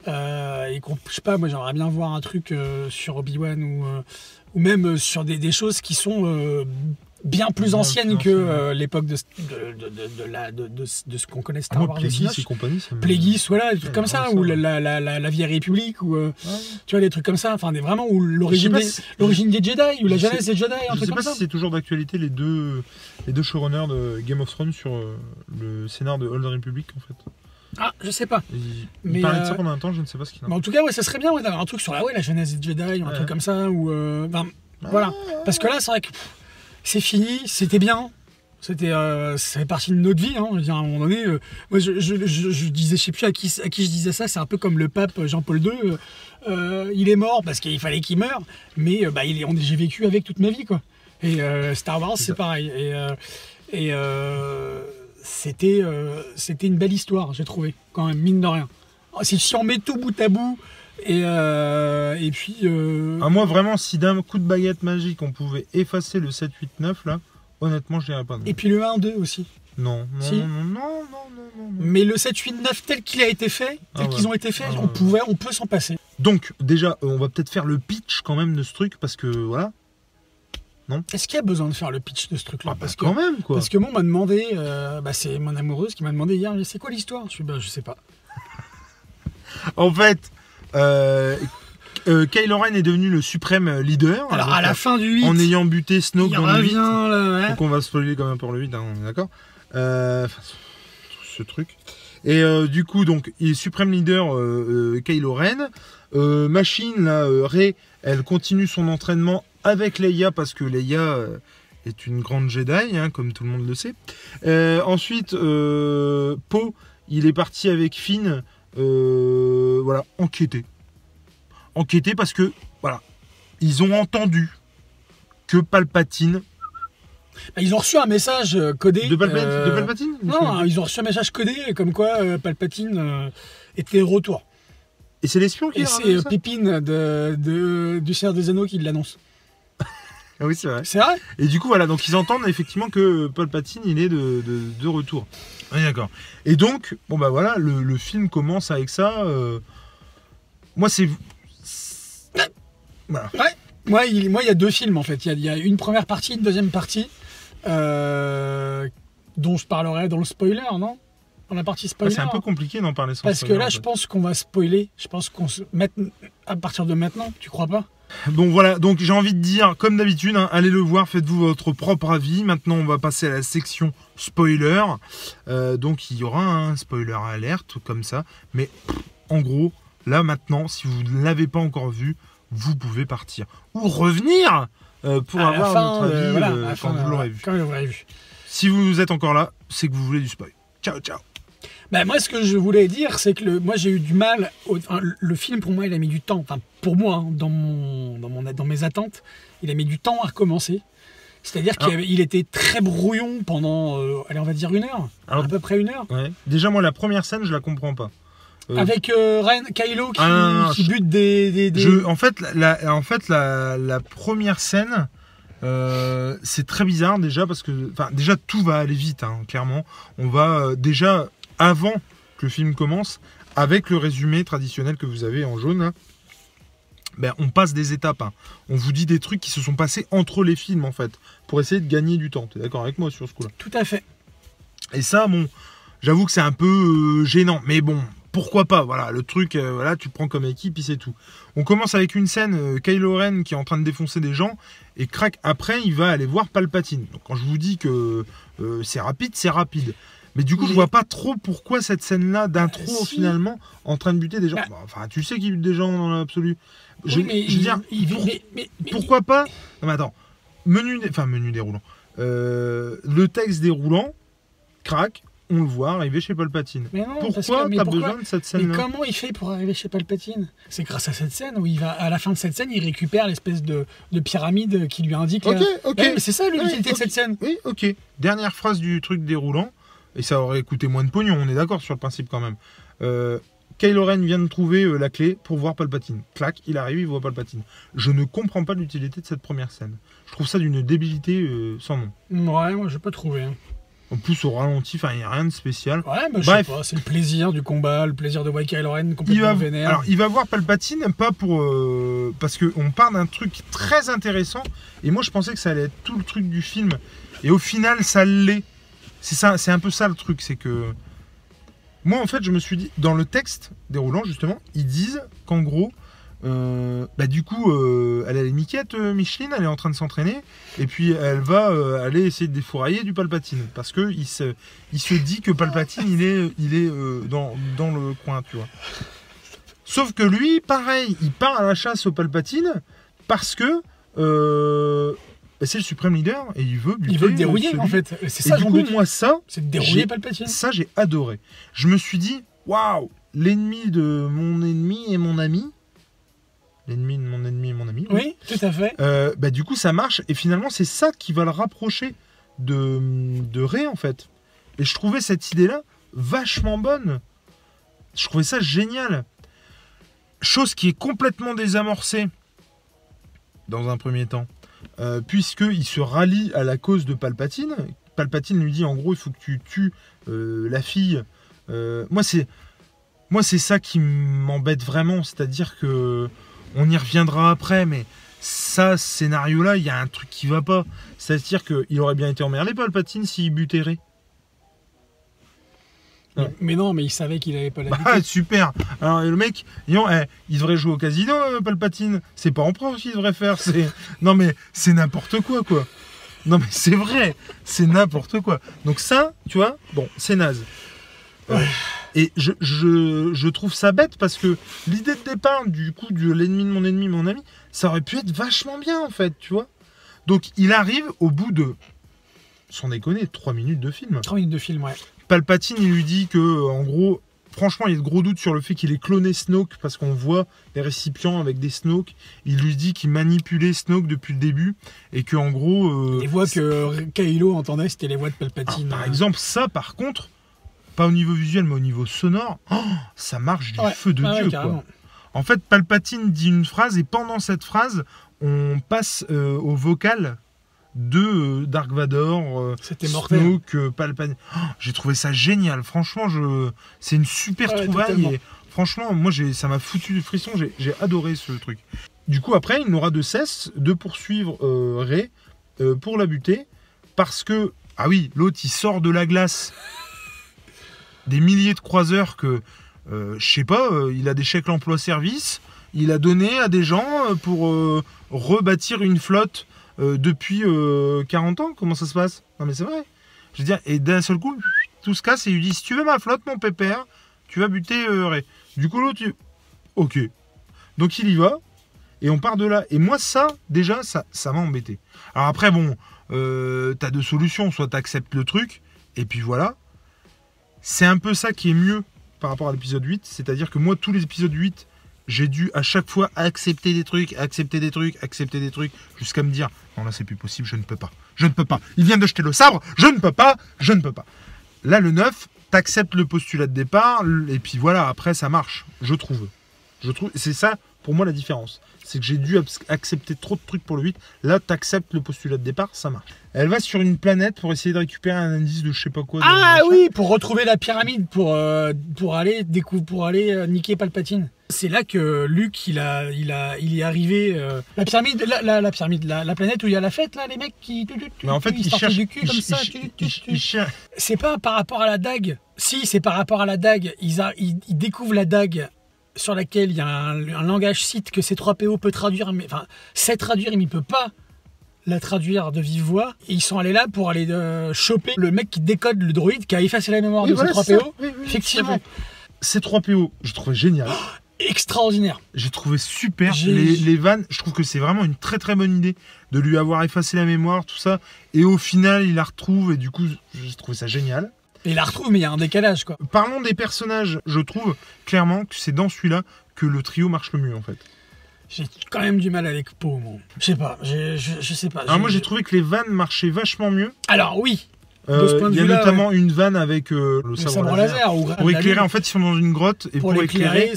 Et qu'on, je sais pas, moi, j'aimerais bien voir un truc sur Obi-Wan ou même sur des choses qui sont bien plus ancienne que l'époque de ce qu'on connaît Star Wars. Plagueis et compagnie. Plagueis, voilà, des trucs comme ça, ou la Vieille République, ou tu vois, des trucs comme ça, enfin vraiment, ou l'origine des Jedi, ou la genèse des Jedi, un truc comme ça. Je sais pas si c'est toujours d'actualité les deux showrunners de Game of Thrones sur le scénar de Old Republic en fait. Ah, je sais pas. Il parlait de ça pendant un temps, je ne sais pas ce qu'il y a. En tout cas, ouais, ça serait bien d'avoir un truc sur la genèse des Jedi, un truc comme ça, ou voilà. Parce que là, c'est vrai que c'est fini, c'était bien. Ça fait partie de notre vie. Hein. Je veux dire, à un moment donné, moi, je disais, je sais plus à qui je disais ça. C'est un peu comme le pape Jean-Paul II. Il est mort parce qu'il fallait qu'il meure, mais j'ai vécu avec toute ma vie, quoi. Et Star Wars, c'est pareil. C'était une belle histoire, j'ai trouvé, quand même, mine de rien. Si on met tout bout à bout, et puis... moi, vraiment, si d'un coup de baguette magique, on pouvait effacer le 7, 8, 9, là, honnêtement, je dirais pas non. Et puis le 1, 2 aussi. Non. Mais le 7, 8, 9, tel qu'il a été fait, qu'ils ont été faits, on peut s'en passer. Donc, déjà, on va peut-être faire le pitch, quand même, de ce truc, parce que, voilà... Non. Est-ce qu'il y a besoin de faire le pitch de ce truc-là? Quand même, quoi. Parce que moi, on m'a demandé, c'est mon amoureuse qui m'a demandé hier, c'est quoi l'histoire? Je sais pas. En fait, Kylo Ren est devenu le suprême leader. Alors, à la fin du 8, en ayant buté Snoke dans le 8. Donc on va spoiler quand même pour le 8, hein, on est d'accord. Ce truc. Et du coup, donc, il est suprême leader Kylo Ren. Machine, là, Rey, elle continue son entraînement avec Leia, parce que Leia est une grande Jedi, hein, comme tout le monde le sait. Ensuite, Poe, il est parti avec Finn, voilà, enquêter. Enquêter parce que, voilà, ils ont entendu que Palpatine... Ils ont reçu un message codé... De Palpatine Non, ils ont reçu un message codé comme quoi Palpatine était de retour. Et c'est l'espion qui l'a annoncé. Et c'est Pépine du Seigneur des Anneaux qui l'annonce. Ah oui, c'est vrai. C'est vrai. Et du coup, voilà, donc ils entendent effectivement que Palpatine, il est de retour. Oui, d'accord. Et donc, bon bah voilà, le film commence avec ça. Moi, c'est... Voilà. Ouais. Moi, il y a deux films, en fait. Il y a une première partie, une deuxième partie, dont je parlerai dans le spoiler, non? Dans la partie spoiler. C'est un peu compliqué d'en parler sans parce spoiler. Parce que là, je pense qu'on va spoiler. Je pense qu'on se met à partir de maintenant, tu crois pas? Bon voilà, donc j'ai envie de dire, comme d'habitude, hein, allez le voir, faites-vous votre propre avis. Maintenant, on va passer à la section spoiler. Donc il y aura un spoiler alerte, comme ça. Mais en gros, là maintenant, si vous ne l'avez pas encore vu, vous pouvez partir. Ou revenir pour avoir notre avis quand vous l'aurez vu. Quand vous l'aurez vu. Si vous êtes encore là, c'est que vous voulez du spoil. Ciao, ciao. Ben moi, ce que je voulais dire, c'est que moi, j'ai eu du mal. Le film, pour moi, il a mis du temps. Enfin, pour moi, hein, dans mes attentes, il a mis du temps à recommencer. C'est-à-dire qu'il était très brouillon pendant, allez, on va dire 1 heure. À peu près 1 heure. Ouais. Déjà, moi, la première scène, je la comprends pas. Avec Kylo qui bute des... En fait, la première scène, c'est très bizarre déjà parce que... Enfin, déjà, tout va aller vite, hein, clairement. On va déjà... Avant que le film commence, avec le résumé traditionnel que vous avez en jaune, ben, on passe des étapes. Hein. On vous dit des trucs qui se sont passés entre les films, en fait, pour essayer de gagner du temps. Tu es d'accord avec moi sur ce coup-là? Tout à fait. Et ça, bon, j'avoue que c'est un peu gênant, mais bon, pourquoi pas? Voilà, le truc, voilà, tu le prends comme équipe, et c'est tout. On commence avec une scène, Kylo Ren qui est en train de défoncer des gens, et crac, après, il va aller voir Palpatine. Donc, quand je vous dis que c'est rapide, c'est rapide. Mais du coup, je vois pas trop pourquoi cette scène-là d'intro, finalement, en train de buter des gens. Bah, enfin, tu sais qu'il bute des gens dans l'absolu. Je veux dire, pourquoi pas? Non, mais attends. Menu déroulant. Le texte déroulant, crac, on le voit arriver chez Palpatine. Mais non, pourquoi t'as besoin de cette scène-là? Mais comment il fait pour arriver chez Palpatine? C'est grâce à cette scène où il va, à la fin de cette scène, il récupère l'espèce de pyramide qui lui indique. Ok. Mais c'est ça l'utilité de cette scène. Oui, ok. Dernière phrase du truc déroulant. Et ça aurait coûté moins de pognon, on est d'accord sur le principe quand même. Kylo Ren vient de trouver la clé pour voir Palpatine. Clac, il arrive, il voit Palpatine. Je ne comprends pas l'utilité de cette première scène. Je trouve ça d'une débilité sans nom. Ouais, moi j'ai pas trouvé. Hein. En plus, au ralenti, il n'y a rien de spécial. Ouais, mais je sais pas, c'est le plaisir du combat, le plaisir de voir Kylo Ren complètement vénère. Alors, il va voir Palpatine, pas pour... parce qu'on part d'un truc très intéressant, Et moi, je pensais que ça allait être tout le truc du film. Et au final, ça l'est. C'est ça, c'est un peu ça le truc, c'est que... Moi, en fait, je me suis dit, dans le texte déroulant, justement, ils disent qu'en gros, du coup, elle a les miquettes, Micheline, elle est en train de s'entraîner, et puis elle va aller essayer de défourailler du Palpatine, parce que il se dit que Palpatine, il est dans le coin, tu vois. Sauf que lui, pareil, il part à la chasse au Palpatine, parce que c'est le suprême leader, et il veut buter. Il veut le dérouiller, en fait. C'est ça, du coup, moi, ça... C'est de dérouiller Palpatine. Ça, j'ai adoré. Je me suis dit, waouh, l'ennemi de mon ennemi et mon ami... L'ennemi de mon ennemi et mon ami. Oui, tout à fait. Du coup, ça marche. Et finalement, c'est ça qui va le rapprocher de Rey, en fait. Et je trouvais cette idée-là vachement bonne. Je trouvais ça génial. Chose qui est complètement désamorcée dans un premier temps. Puisqu'il se rallie à la cause de Palpatine. Palpatine lui dit, en gros, il faut que tu tues la fille. Moi, c'est ça qui m'embête vraiment. C'est-à-dire que... On y reviendra après, mais ça, ce scénario-là, il y a un truc qui va pas. C'est-à-dire qu'il aurait bien été emmerdé, Palpatine, s'il butait Rey. Ouais. Mais non, mais il savait qu'il avait pas la Ah, super. Alors, le mec, il devrait jouer au casino, Palpatine. C'est pas empereur qu'il devrait faire. Non, mais c'est n'importe quoi. Non, mais c'est vrai. C'est n'importe quoi. Donc ça, tu vois, bon, c'est naze. Et je trouve ça bête parce que l'idée de départ du coup de l'ennemi de mon ennemi, mon ami, ça aurait pu être vachement bien en fait, tu vois. Donc il arrive au bout de, sans déconner, 3 minutes de film. 3 minutes de film, ouais. Palpatine, il lui dit que, en gros, franchement, il y a de gros doutes sur le fait qu'il ait cloné Snoke parce qu'on voit les récipients avec des Snoke. Il lui dit qu'il manipulait Snoke depuis le début et que, en gros... les voix que Kylo entendait, c'était les voix de Palpatine. Alors, par exemple, ça, par contre... Pas au niveau visuel, mais au niveau sonore, ça marche du feu de Dieu. Quoi. En fait, Palpatine dit une phrase et pendant cette phrase, on passe au vocal de Dark Vador, Snoke, Palpatine. J'ai trouvé ça génial. Franchement, c'est une super trouvaille. Totalement. Et franchement, moi, ça m'a foutu du frisson. J'ai adoré ce truc. Du coup, après, il n'aura de cesse de poursuivre Rey pour la buter parce que, ah oui, l'autre, il sort de la glace. Des milliers de croiseurs que, je sais pas, il a des chèques emploi-service, il a donné à des gens pour rebâtir une flotte depuis 40 ans. Comment ça se passe? Non mais c'est vrai. Je veux dire, et d'un seul coup, tout se casse et il lui dit, si tu veux ma flotte, mon pépère, tu vas buter Rey. Du coup, l'autre, ok. Donc il y va, et on part de là. Et moi, ça, déjà, ça m'a embêté. Alors après, bon, t'as deux solutions. Soit t'acceptes le truc, et puis voilà. C'est un peu ça qui est mieux par rapport à l'épisode 8. C'est-à-dire que moi, tous les épisodes 8, j'ai dû à chaque fois accepter des trucs, jusqu'à me dire, non là c'est plus possible, je ne peux pas. Il vient de jeter le sabre, je ne peux pas. Là, le 9, t'acceptes le postulat de départ, et puis voilà, après ça marche, je trouve. C'est ça, pour moi, la différence. C'est que j'ai dû accepter trop de trucs pour le 8. Là, t'acceptes le postulat de départ, ça marche. Elle va sur une planète pour essayer de récupérer un indice de je sais pas quoi. Ah oui, pour retrouver la pyramide, pour aller niquer Palpatine. C'est là que Luke, il est arrivé. La pyramide, la planète où il y a la fête, là, les mecs qui. Mais en fait, ils sortent du cul comme ça. C'est pas par rapport à la dague. Si, c'est par rapport à la dague. Ils découvrent la dague sur laquelle il y a un langage Sith que C3PO peut traduire, mais enfin, sait traduire, mais il peut pas la traduire de vive voix. Et ils sont allés là pour aller choper le mec qui décode le droïde qui a effacé la mémoire de C3PO. Oui, effectivement. C3PO, je trouvais génial. Extraordinaire. J'ai trouvé super. Les vannes, je trouve que c'est vraiment une très très bonne idée de lui avoir effacé la mémoire, tout ça. Et au final, il la retrouve et du coup, j'ai trouvé ça génial. Et il la retrouve, mais il y a un décalage, quoi. Parlons des personnages. Je trouve clairement que c'est dans celui-là que le trio marche le mieux, en fait. J'ai quand même du mal avec Poe, moi. Je sais pas, je sais pas. Alors moi, j'ai trouvé que les vannes marchaient vachement mieux. Alors oui. Il y a notamment une vanne avec le sabre laser. Pour éclairer, en fait, ils sont dans une grotte et pour éclairer.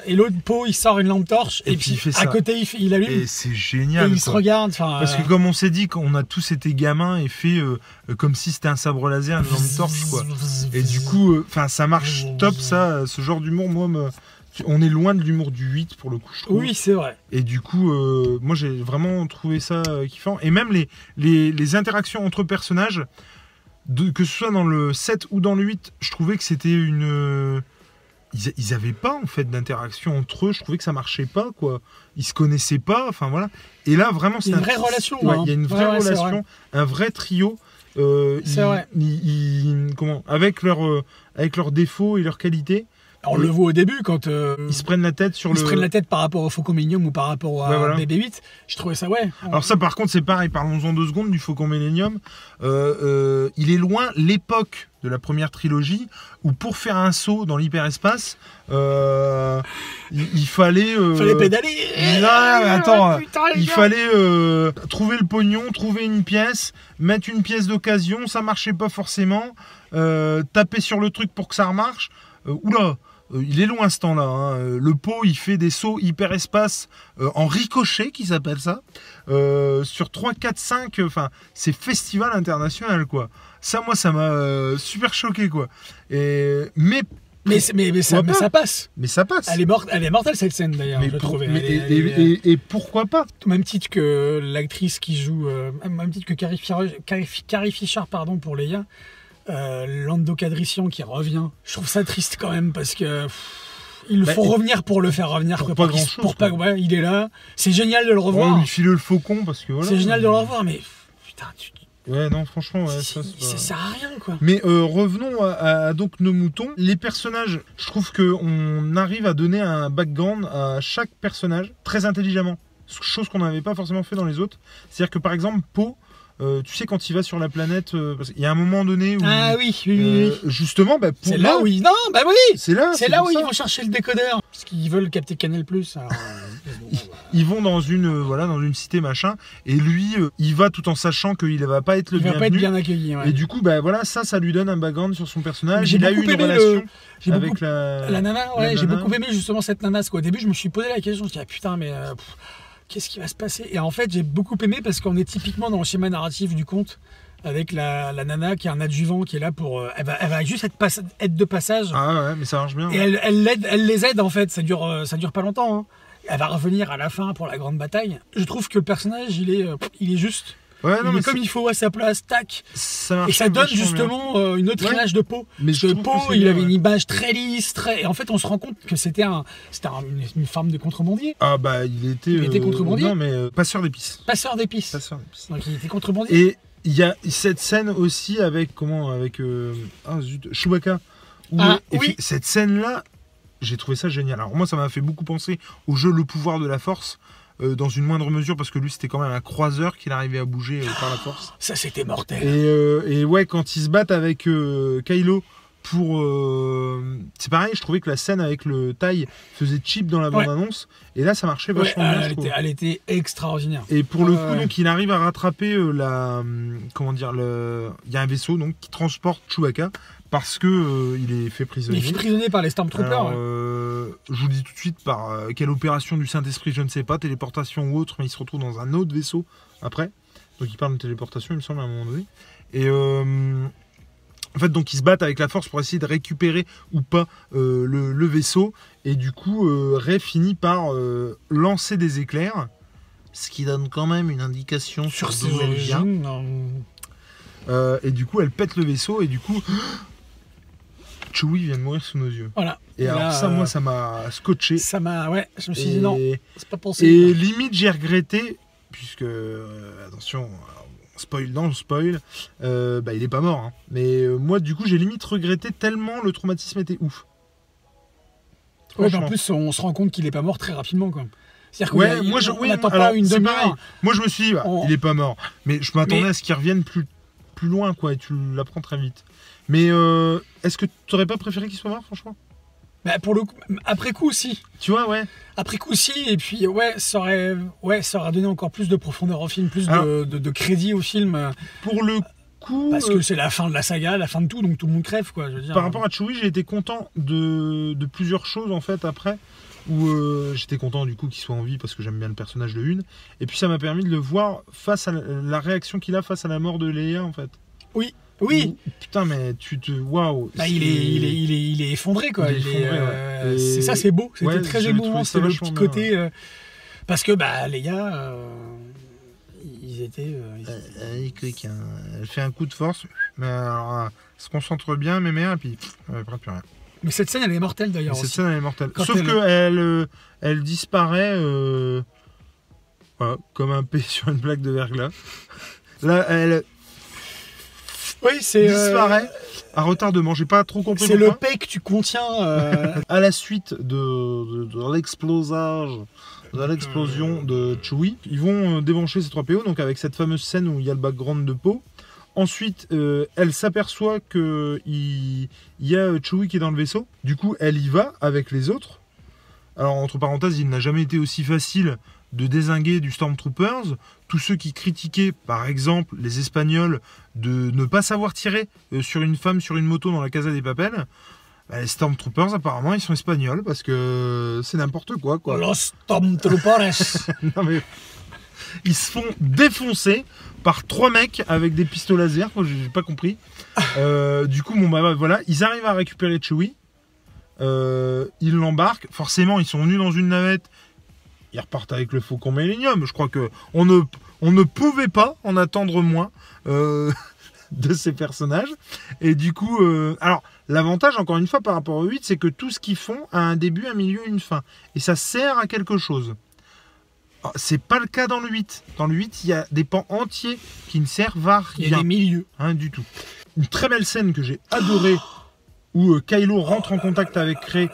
Et l'autre Poe, il sort une lampe torche et puis à côté, il allume. Et c'est génial. Et il se regarde. Parce que comme on s'est dit qu'on a tous été gamins et fait comme si c'était un sabre laser, une lampe torche, quoi. Et du coup, ça marche top, ça. Ce genre d'humour, moi, On est loin de l'humour du 8 pour le coup, je trouve. Oui, c'est vrai. Et du coup, moi j'ai vraiment trouvé ça kiffant. Et même les interactions entre personnages, que ce soit dans le 7 ou dans le 8, je trouvais que c'était une... Ils n'avaient pas en fait d'interaction entre eux, je trouvais que ça marchait pas, quoi. Ils se connaissaient pas, enfin voilà. Et là, vraiment, c'est une vraie relation. Ouais, il y a une vraie relation, un vrai trio. C'est vrai. Avec leurs défauts et leurs qualités. On le voit au début quand ils se prennent la tête ils se prennent la tête par rapport au Faucon Millenium ou par rapport à BB-8. Je trouvais ça Alors ça par contre c'est pareil, parlons-en 2 secondes du Faucon Millenium. Il est loin l'époque de la première trilogie où pour faire un saut dans l'hyperespace il fallait pédaler. Attends, il fallait trouver le pognon, trouver une pièce, mettre une pièce d'occasion, ça marchait pas forcément, taper sur le truc pour que ça remarche. Oula, il est loin ce temps-là. Hein. Le pot, il fait des sauts hyperespace en ricochet, qui s'appelle ça. Sur 3, 4, 5, enfin, c'est festival international, quoi. Ça, moi, ça m'a super choqué, quoi. Mais ça passe. Mais ça passe. Elle est mortelle, cette scène, d'ailleurs, je trouvais. Et pourquoi pas? Même titre que l'actrice qui joue... même titre que Carrie Fisher, pardon, pour Leia. Lando Calrissian qui revient. Je trouve ça triste quand même parce que il faut revenir pour le faire revenir. Pour pas grand chose. Il est là. C'est génial de le revoir. On lui file le faucon parce que voilà. C'est génial de le revoir, mais putain. Ouais, non, franchement, ça sert à rien, quoi. Mais revenons à donc nos moutons. Les personnages, je trouve qu'on arrive à donner un background à chaque personnage très intelligemment. Chose qu'on n'avait pas forcément fait dans les autres. C'est-à-dire que par exemple, Poe, tu sais quand il va sur la planète, il y a un moment donné où justement, c'est là où ils c'est là où ils vont chercher le décodeur parce qu'ils veulent capter Canal+. Alors, ils vont dans une cité machin, et lui, il va tout en sachant qu'il ne va pas être le bienvenu. Il va pas être bien accueilli. Ouais. Et du coup, ça lui donne un background sur son personnage. Il a eu une relation avec la nana. Ouais, j'ai beaucoup aimé justement cette nana. Parce qu'au début, je me suis posé la question, je me suis dit putain, mais qu'est-ce qui va se passer? Et en fait, j'ai beaucoup aimé parce qu'on est typiquement dans le schéma narratif du conte avec la nana qui est un adjuvant qui est là pour... elle va juste être de passage. Ah ouais, mais ça marche bien. Et elle les aide en fait, ça dure pas longtemps. Hein. Elle va revenir à la fin pour la grande bataille. Je trouve que le personnage, il est juste. Ouais, non, il est comme il faut à sa place, tac. Ça et ça donne justement une autre image de Poe. Mais Poe, il avait une image très lisse, et en fait, on se rend compte que c'était une forme de contrebandier. Ah bah, il était contrebandier. Non, mais passeur d'épices. Passeur d'épices. Donc il était contrebandier. Et il y a cette scène aussi avec Chewbacca. Cette scène-là, j'ai trouvé ça génial. Alors moi, ça m'a fait beaucoup penser au jeu Le Pouvoir de la Force. Dans une moindre mesure parce que lui c'était quand même un croiseur qu'il arrivait à bouger par la force. Ça c'était mortel. Et ouais, quand ils se battent avec Kylo pour... c'est pareil, je trouvais que la scène avec le taille faisait cheap dans la bande-annonce, et là ça marchait vachement bien. Elle était extraordinaire. Et pour le coup, donc il arrive à rattraper comment dire, il y a un vaisseau donc qui transporte Chewbacca parce que il est fait prisonnier. Il est fait prisonnier par les Stormtroopers. Je vous le dis tout de suite par quelle opération du Saint-Esprit, je ne sais pas, téléportation ou autre, mais il se retrouve dans un autre vaisseau après. Donc il parle de téléportation, il me semble, à un moment donné. Et en fait, donc ils se battent avec la force pour essayer de récupérer ou pas le vaisseau. Et du coup, Rey finit par lancer des éclairs, ce qui donne quand même une indication sur ses origines. Et du coup, elle pète le vaisseau et du coup... Chewie vient de mourir sous nos yeux. Voilà. Et alors ça, moi, ça m'a scotché. Je me suis dit non, c'est pas possible. Et limite, j'ai regretté, puisque, attention, spoil dans le spoil, il est pas mort. Hein. Mais moi, du coup, j'ai limite regretté tellement le traumatisme était ouf. Ouais, en plus, on se rend compte qu'il est pas mort très rapidement, quoi. C'est-à-dire on n'attend pas une demi-heure. Moi, je me suis dit, il est pas mort. Mais je m'attendais à ce qu'il revienne plus loin, quoi, et tu l'apprends très vite. Mais est-ce que tu n'aurais pas préféré qu'il soit mort, franchement? Bah pour le coup, après coup aussi. Tu vois, ouais. Après coup aussi, et puis ça aurait donné encore plus de profondeur au film, plus de crédit au film. Pour le coup... Parce que c'est la fin de la saga, la fin de tout, donc tout le monde crève, quoi. Je veux dire. Par rapport à Chewie, j'ai été content de plusieurs choses, en fait, après. Où j'étais content, du coup, qu'il soit en vie, parce que j'aime bien le personnage de Une. Et puis ça m'a permis de le voir face à la réaction qu'il a face à la mort de Leia, en fait. Oui. Oui. Putain, mais tu te... Waouh. Bah, il est effondré, quoi. C'est ça, c'est beau. C'était très émouvant. C'était le petit côté... parce que, bah, les gars... ils étaient... Elle fait un coup de force, mais alors, elle se concentre bien, mais merde, et puis elle ne prend plus rien. Mais cette scène, elle est mortelle d'ailleurs. Cette scène, elle est mortelle. Sauf qu'elle disparaît voilà, comme un P sur une plaque de verglas. Là, elle disparaît à retardement. J'ai pas trop compris. C'est le P que tu contiens. À la suite de l'explosion de Chewie, ils vont débrancher ces 3 PO, donc avec cette fameuse scène où il y a le background de Poe. Ensuite, elle s'aperçoit qu'il y a Chewie qui est dans le vaisseau. Du coup, elle y va avec les autres. Alors, entre parenthèses, il n'a jamais été aussi facile de dézinguer du Stormtroopers. Tous ceux qui critiquaient, par exemple, les Espagnols de ne pas savoir tirer sur une femme sur une moto dans la Casa des Papel, bah, les Stormtroopers, apparemment, ils sont espagnols parce que c'est n'importe quoi. Los Stormtroopers. Non, mais... Ils se font défoncer par 3 mecs avec des pistolets laser. J'ai pas compris. Du coup, bon, bah, voilà, ils arrivent à récupérer Chewie. Ils l'embarquent. Forcément, ils sont venus dans une navette. Ils repartent avec le Faucon Millennium. Je crois que on ne pouvait pas en attendre moins de ces personnages. Et du coup, alors l'avantage, encore une fois, par rapport au 8, c'est que tout ce qu'ils font a un début, un milieu, une fin. Et ça sert à quelque chose. C'est pas le cas dans le 8. Dans le 8, il y a des pans entiers qui ne servent à rien. Il y a des milieux. Du tout. Une très belle scène que j'ai adorée où Kylo rentre en contact avec Rey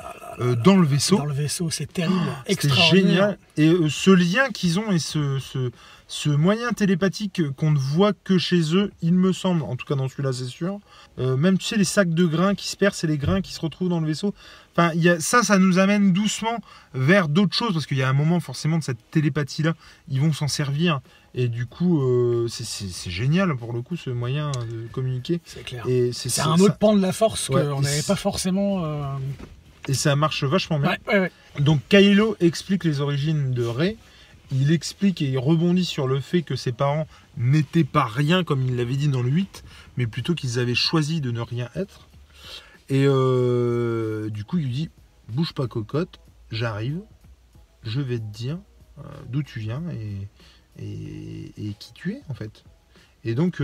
dans le vaisseau. Dans le vaisseau, c'est terrible. C'est génial. Et ce lien qu'ils ont et ce moyen télépathique qu'on ne voit que chez eux, il me semble, en tout cas dans celui-là, c'est sûr. Même, tu sais, les sacs de grains qui se percent et les grains qui se retrouvent dans le vaisseau. Enfin, ça nous amène doucement vers d'autres choses, parce qu'il y a un moment, forcément, de cette télépathie-là, ils vont s'en servir. Et du coup, c'est génial, pour le coup, ce moyen de communiquer. C'est clair. C'est un autre pan de la force qu'on n'avait pas forcément... Et ça marche vachement bien. Ouais. Donc, Kylo explique les origines de Rey. Il explique et il rebondit sur le fait que ses parents n'étaient pas rien, comme il l'avait dit dans le 8, mais plutôt qu'ils avaient choisi de ne rien être. Et du coup, il lui dit, bouge pas cocotte, j'arrive, je vais te dire d'où tu viens et qui tu es, en fait. Et donc,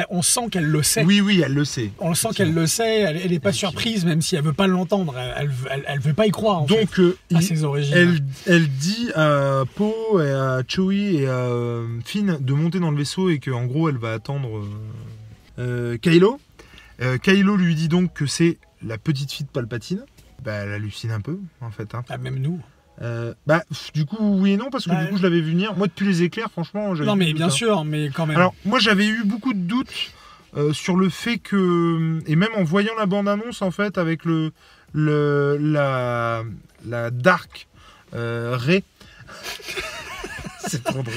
on sent qu'elle le sait. Oui, elle le sait. On sent qu'elle le sait, elle n'est pas surprise, même si elle ne veut pas l'entendre. Elle veut pas y croire, en fait, à ses origines. Elle dit à Poe et à Chewie et à Finn de monter dans le vaisseau et qu'en gros, elle va attendre Kylo. Kylo lui dit donc que c'est la petite fille de Palpatine. Bah, elle hallucine un peu, en fait. Ah, même nous. Du coup, oui et non, parce que du coup, je l'avais vu venir. Moi, depuis les éclairs, franchement, j'avais... Non, mais bien sûr, mais quand même. Alors, moi, j'avais eu beaucoup de doutes sur le fait que... Et même en voyant la bande-annonce, en fait, avec la Dark Rey... C'est trop drôle.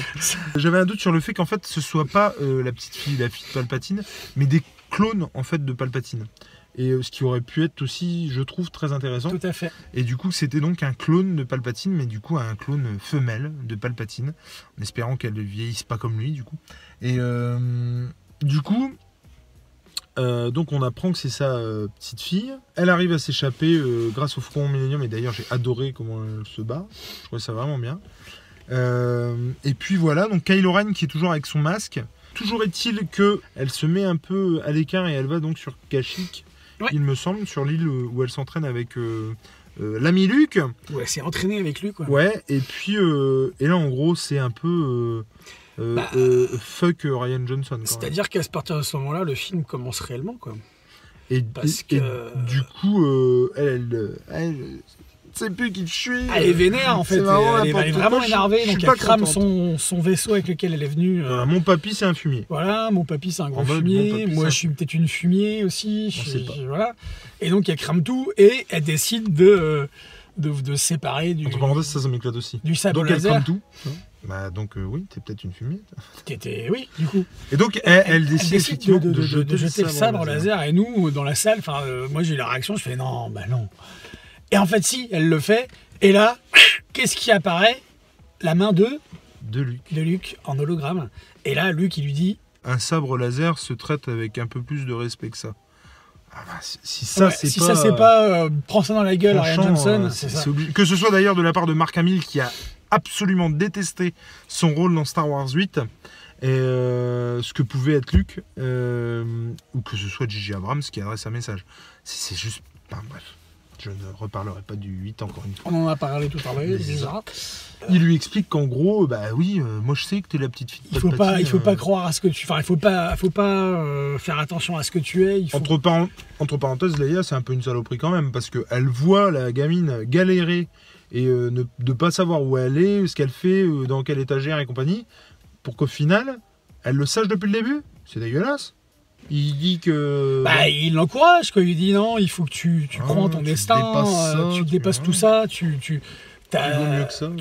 J'avais un doute sur le fait qu'en fait, ce soit pas la fille de Palpatine, mais des clones, en fait, de Palpatine. Et ce qui aurait pu être aussi, je trouve, très intéressant. Tout à fait. Et du coup, c'était donc un clone de Palpatine, mais du coup, un clone femelle de Palpatine, en espérant qu'elle ne vieillisse pas comme lui, du coup. Et du coup, donc on apprend que c'est sa petite fille. Elle arrive à s'échapper grâce au Faucon Millennium, et d'ailleurs, j'ai adoré comment elle se bat. Je trouvais ça vraiment bien. Et puis voilà, donc Kylo Ren qui est toujours avec son masque. Toujours est-il qu'elle se met un peu à l'écart et elle va donc sur Kashyyyk. Ouais. Il me semble, sur l'île où elle s'entraîne avec l'ami Luke. Ouais, elle s'est entraînée avec lui, quoi. Ouais, et puis, et là, en gros, c'est un peu fuck Rian Johnson. C'est-à-dire qu'à partir de ce moment-là, le film commence réellement, quoi. Et du coup, elle sait plus qui je suis. Elle est vénère, en fait. Elle est vraiment énervée, donc elle crame son vaisseau avec lequel elle est venue. Mon papy, c'est un fumier. Voilà, mon papy, c'est un gros fumier. Moi, je suis peut-être une fumier aussi. Voilà. Et donc, elle crame tout et elle décide de séparer du... Entre parenthèses, ça m'éclate aussi. Du sabre donc, laser. Elle crame tout. Bah, donc, oui, t'es peut-être une fumier. Oui, du coup. Et donc, elle décide effectivement de jeter le sabre laser. Et nous, dans la salle, moi, j'ai eu la réaction, je fais non, bah non. Et en fait, si, elle le fait. Et là, qu'est-ce qui apparaît? La main de Luke. De Luke en hologramme. Et là, Luke, il lui dit un sabre laser se traite avec un peu plus de respect que ça. Ah bah, si ça, c'est pas prends ça dans la gueule, Rian Johnson, c'est ça. Que ce soit d'ailleurs de la part de Mark Hamill qui a absolument détesté son rôle dans Star Wars 8 et ce que pouvait être Luke, ou que ce soit J.J. Abrams qui adresse un message. C'est juste... Enfin, bref, je ne reparlerai pas du 8 encore une fois. On en a parlé tout à l'heure, déjà. Il lui explique qu'en gros, bah oui, moi je sais que t'es la petite fille. Il faut pas croire à ce que tu... Enfin, il faut pas faire attention à ce que tu es. Entre parenthèses, Leia, c'est un peu une saloperie quand même, parce qu'elle voit la gamine galérer et de pas savoir où elle est, ce qu'elle fait, dans quelle étagère et compagnie, pour qu'au final, elle le sache depuis le début. C'est dégueulasse. Il dit que... Bah, il l'encourage, quoi. Il dit non, il faut que tu crois en ton destin, tu dépasses tout ça, tu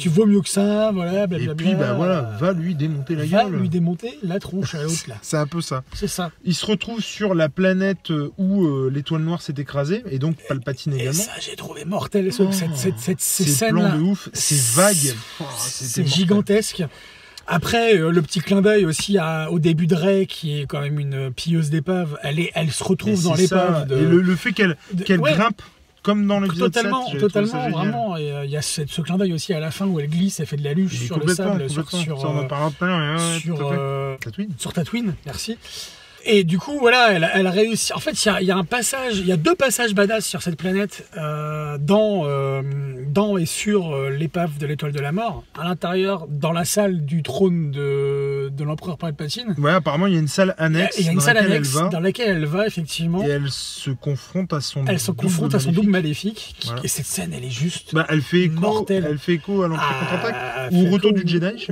vaux mieux que ça, voilà, blablabla. Et puis, bah voilà, va lui démonter la gueule. Va lui démonter la tronche à l'autre, là. C'est un peu ça. C'est ça. Il se retrouve sur la planète où l'étoile noire s'est écrasée, et donc Palpatine également. Et ça, j'ai trouvé mortel, cette scène-là. Plans de ouf, c'est vague. C'est gigantesque. Après, le petit clin d'œil aussi au début de Rey, qui est quand même une pilleuse d'épave, elle se retrouve dans l'épave. Et le fait qu'elle grimpe, comme dans l'épisode 7, totalement, vraiment. Et il y a ce clin d'œil aussi à la fin où elle glisse, elle fait de la luge sur le sable, sur Tatooine, merci. Et du coup, voilà, elle réussit. En fait, il y a deux passages badass sur cette planète, dans et sur l'épave de l'étoile de la mort. À l'intérieur, dans la salle du trône de l'empereur Palpatine. Ouais, apparemment, il y a une salle annexe. Il y a une salle annexe dans laquelle elle va, effectivement. Et elle se confronte à son double maléfique. Voilà. Et cette scène, elle est juste elle fait écho, mortelle. Elle fait écho à l'Empire contre-attaque ou au retour du Jedi.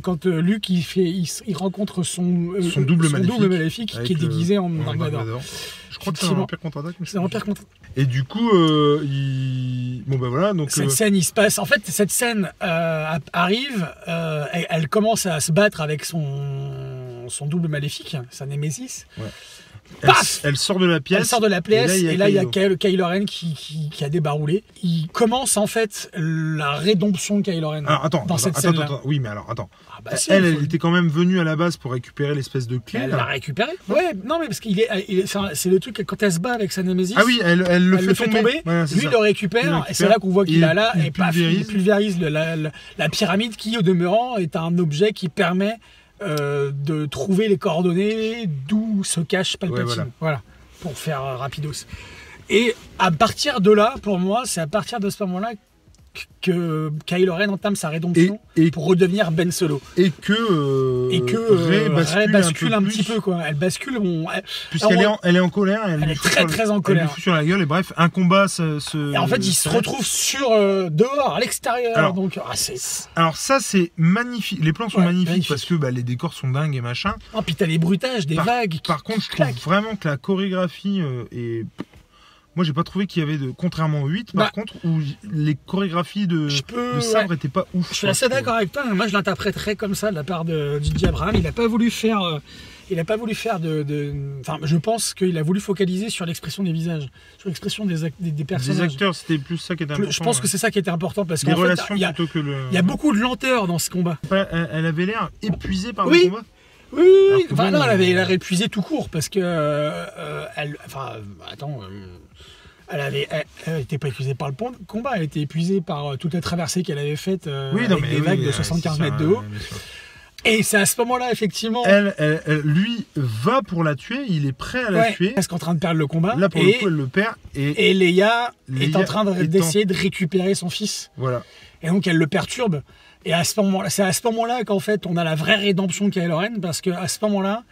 Quand Luke il rencontre son double maléfique. Qui est déguisé en Dark Vador. Je crois que c'est l'Empire contre-attaque. C'est l'Empire contre-attaque. Et du coup, bon ben voilà. Donc cette scène, il se passe. En fait, cette scène arrive. Elle commence à se battre avec son double maléfique, sa Némésis. Ouais. Elle sort de la pièce. Et là, il y a Kylo Ren qui a débaroulé. Il commence en fait la rédemption de Kylo Ren. Alors attends. Oui, mais alors attends. Elle était quand même venue à la base pour récupérer l'espèce de clé. Elle l'a récupérée. Ouais, non, mais parce c'est le truc quand elle se bat avec sa Némésis. Ah oui, elle le fait tomber. Ouais, lui, il le récupère. Et c'est là qu'on voit qu'il a là. Et paf, il pulvérise la pyramide qui, au demeurant, est un objet qui permet de trouver les coordonnées d'où se cache Palpatine. Voilà, pour faire rapidos. Et à partir de là, pour moi, c'est à partir de ce moment-là que Kylo Ren entame sa rédemption pour redevenir Ben Solo. Et que Rey bascule un petit peu, quoi. Elle bascule. Puisqu'elle est en colère. Elle est très en colère. Elle lui fout sur la gueule et bref, un combat Et en fait, il se retrouve dehors, à l'extérieur. Alors ça, c'est magnifique. Les plans sont magnifiques parce que les décors sont dingues et machin. Ah, puis t'as les bruitages, des vagues. Par contre, je trouve vraiment que la chorégraphie est... Moi, j'ai pas trouvé qu'il y avait contrairement au 8, par contre, où les chorégraphies de sabre n'étaient pas ouf. Je suis assez d'accord avec toi, mais moi je l'interpréterais comme ça de la part de J.J. Abrams. Il n'a pas voulu faire Enfin, je pense qu'il a voulu focaliser sur l'expression des visages, sur l'expression des personnages. Des acteurs, c'était plus ça qui était important. Je pense que c'est ça qui était important parce qu'en fait, il y a beaucoup de lenteur dans ce combat. Elle avait l'air épuisée par le combat. Oui. Enfin, non, elle avait l'air épuisée tout court parce que elle n'était pas épuisée par le combat, elle était épuisée par toute la traversée qu'elle avait faite avec des vagues de 75 mètres de haut. Et c'est à ce moment-là, effectivement... Lui va pour la tuer, il est prêt à la tuer. Parce qu'en train de perdre le combat. Là, pour le coup, elle le perd. Et Leia est en train d'essayer de récupérer son fils. Voilà. Et donc, elle le perturbe. Et c'est à ce moment-là qu'en fait, on a la vraie rédemption de Kylo Ren, parce qu'à ce moment-là,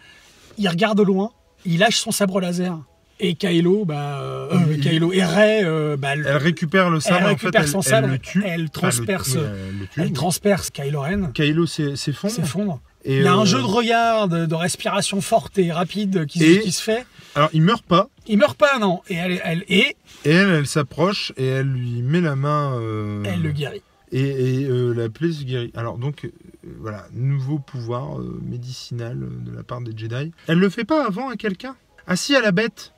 il regarde au loin, il lâche son sabre laser. Et Kylo et Rey, elle récupère le sabre, son sabre, elle le tue. Elle transperce Kylo Ren. Kylo s'effondre. Il y a un jeu de regard, de respiration forte et rapide qui se fait. Alors, il meurt pas. Il meurt pas, non. Et elle s'approche et elle lui met la main. Elle le guérit. Et la plaie se guérit. Alors donc, voilà, nouveau pouvoir médicinal de la part des Jedi. Elle le fait pas avant à quelqu'un? Ah si, à la bête.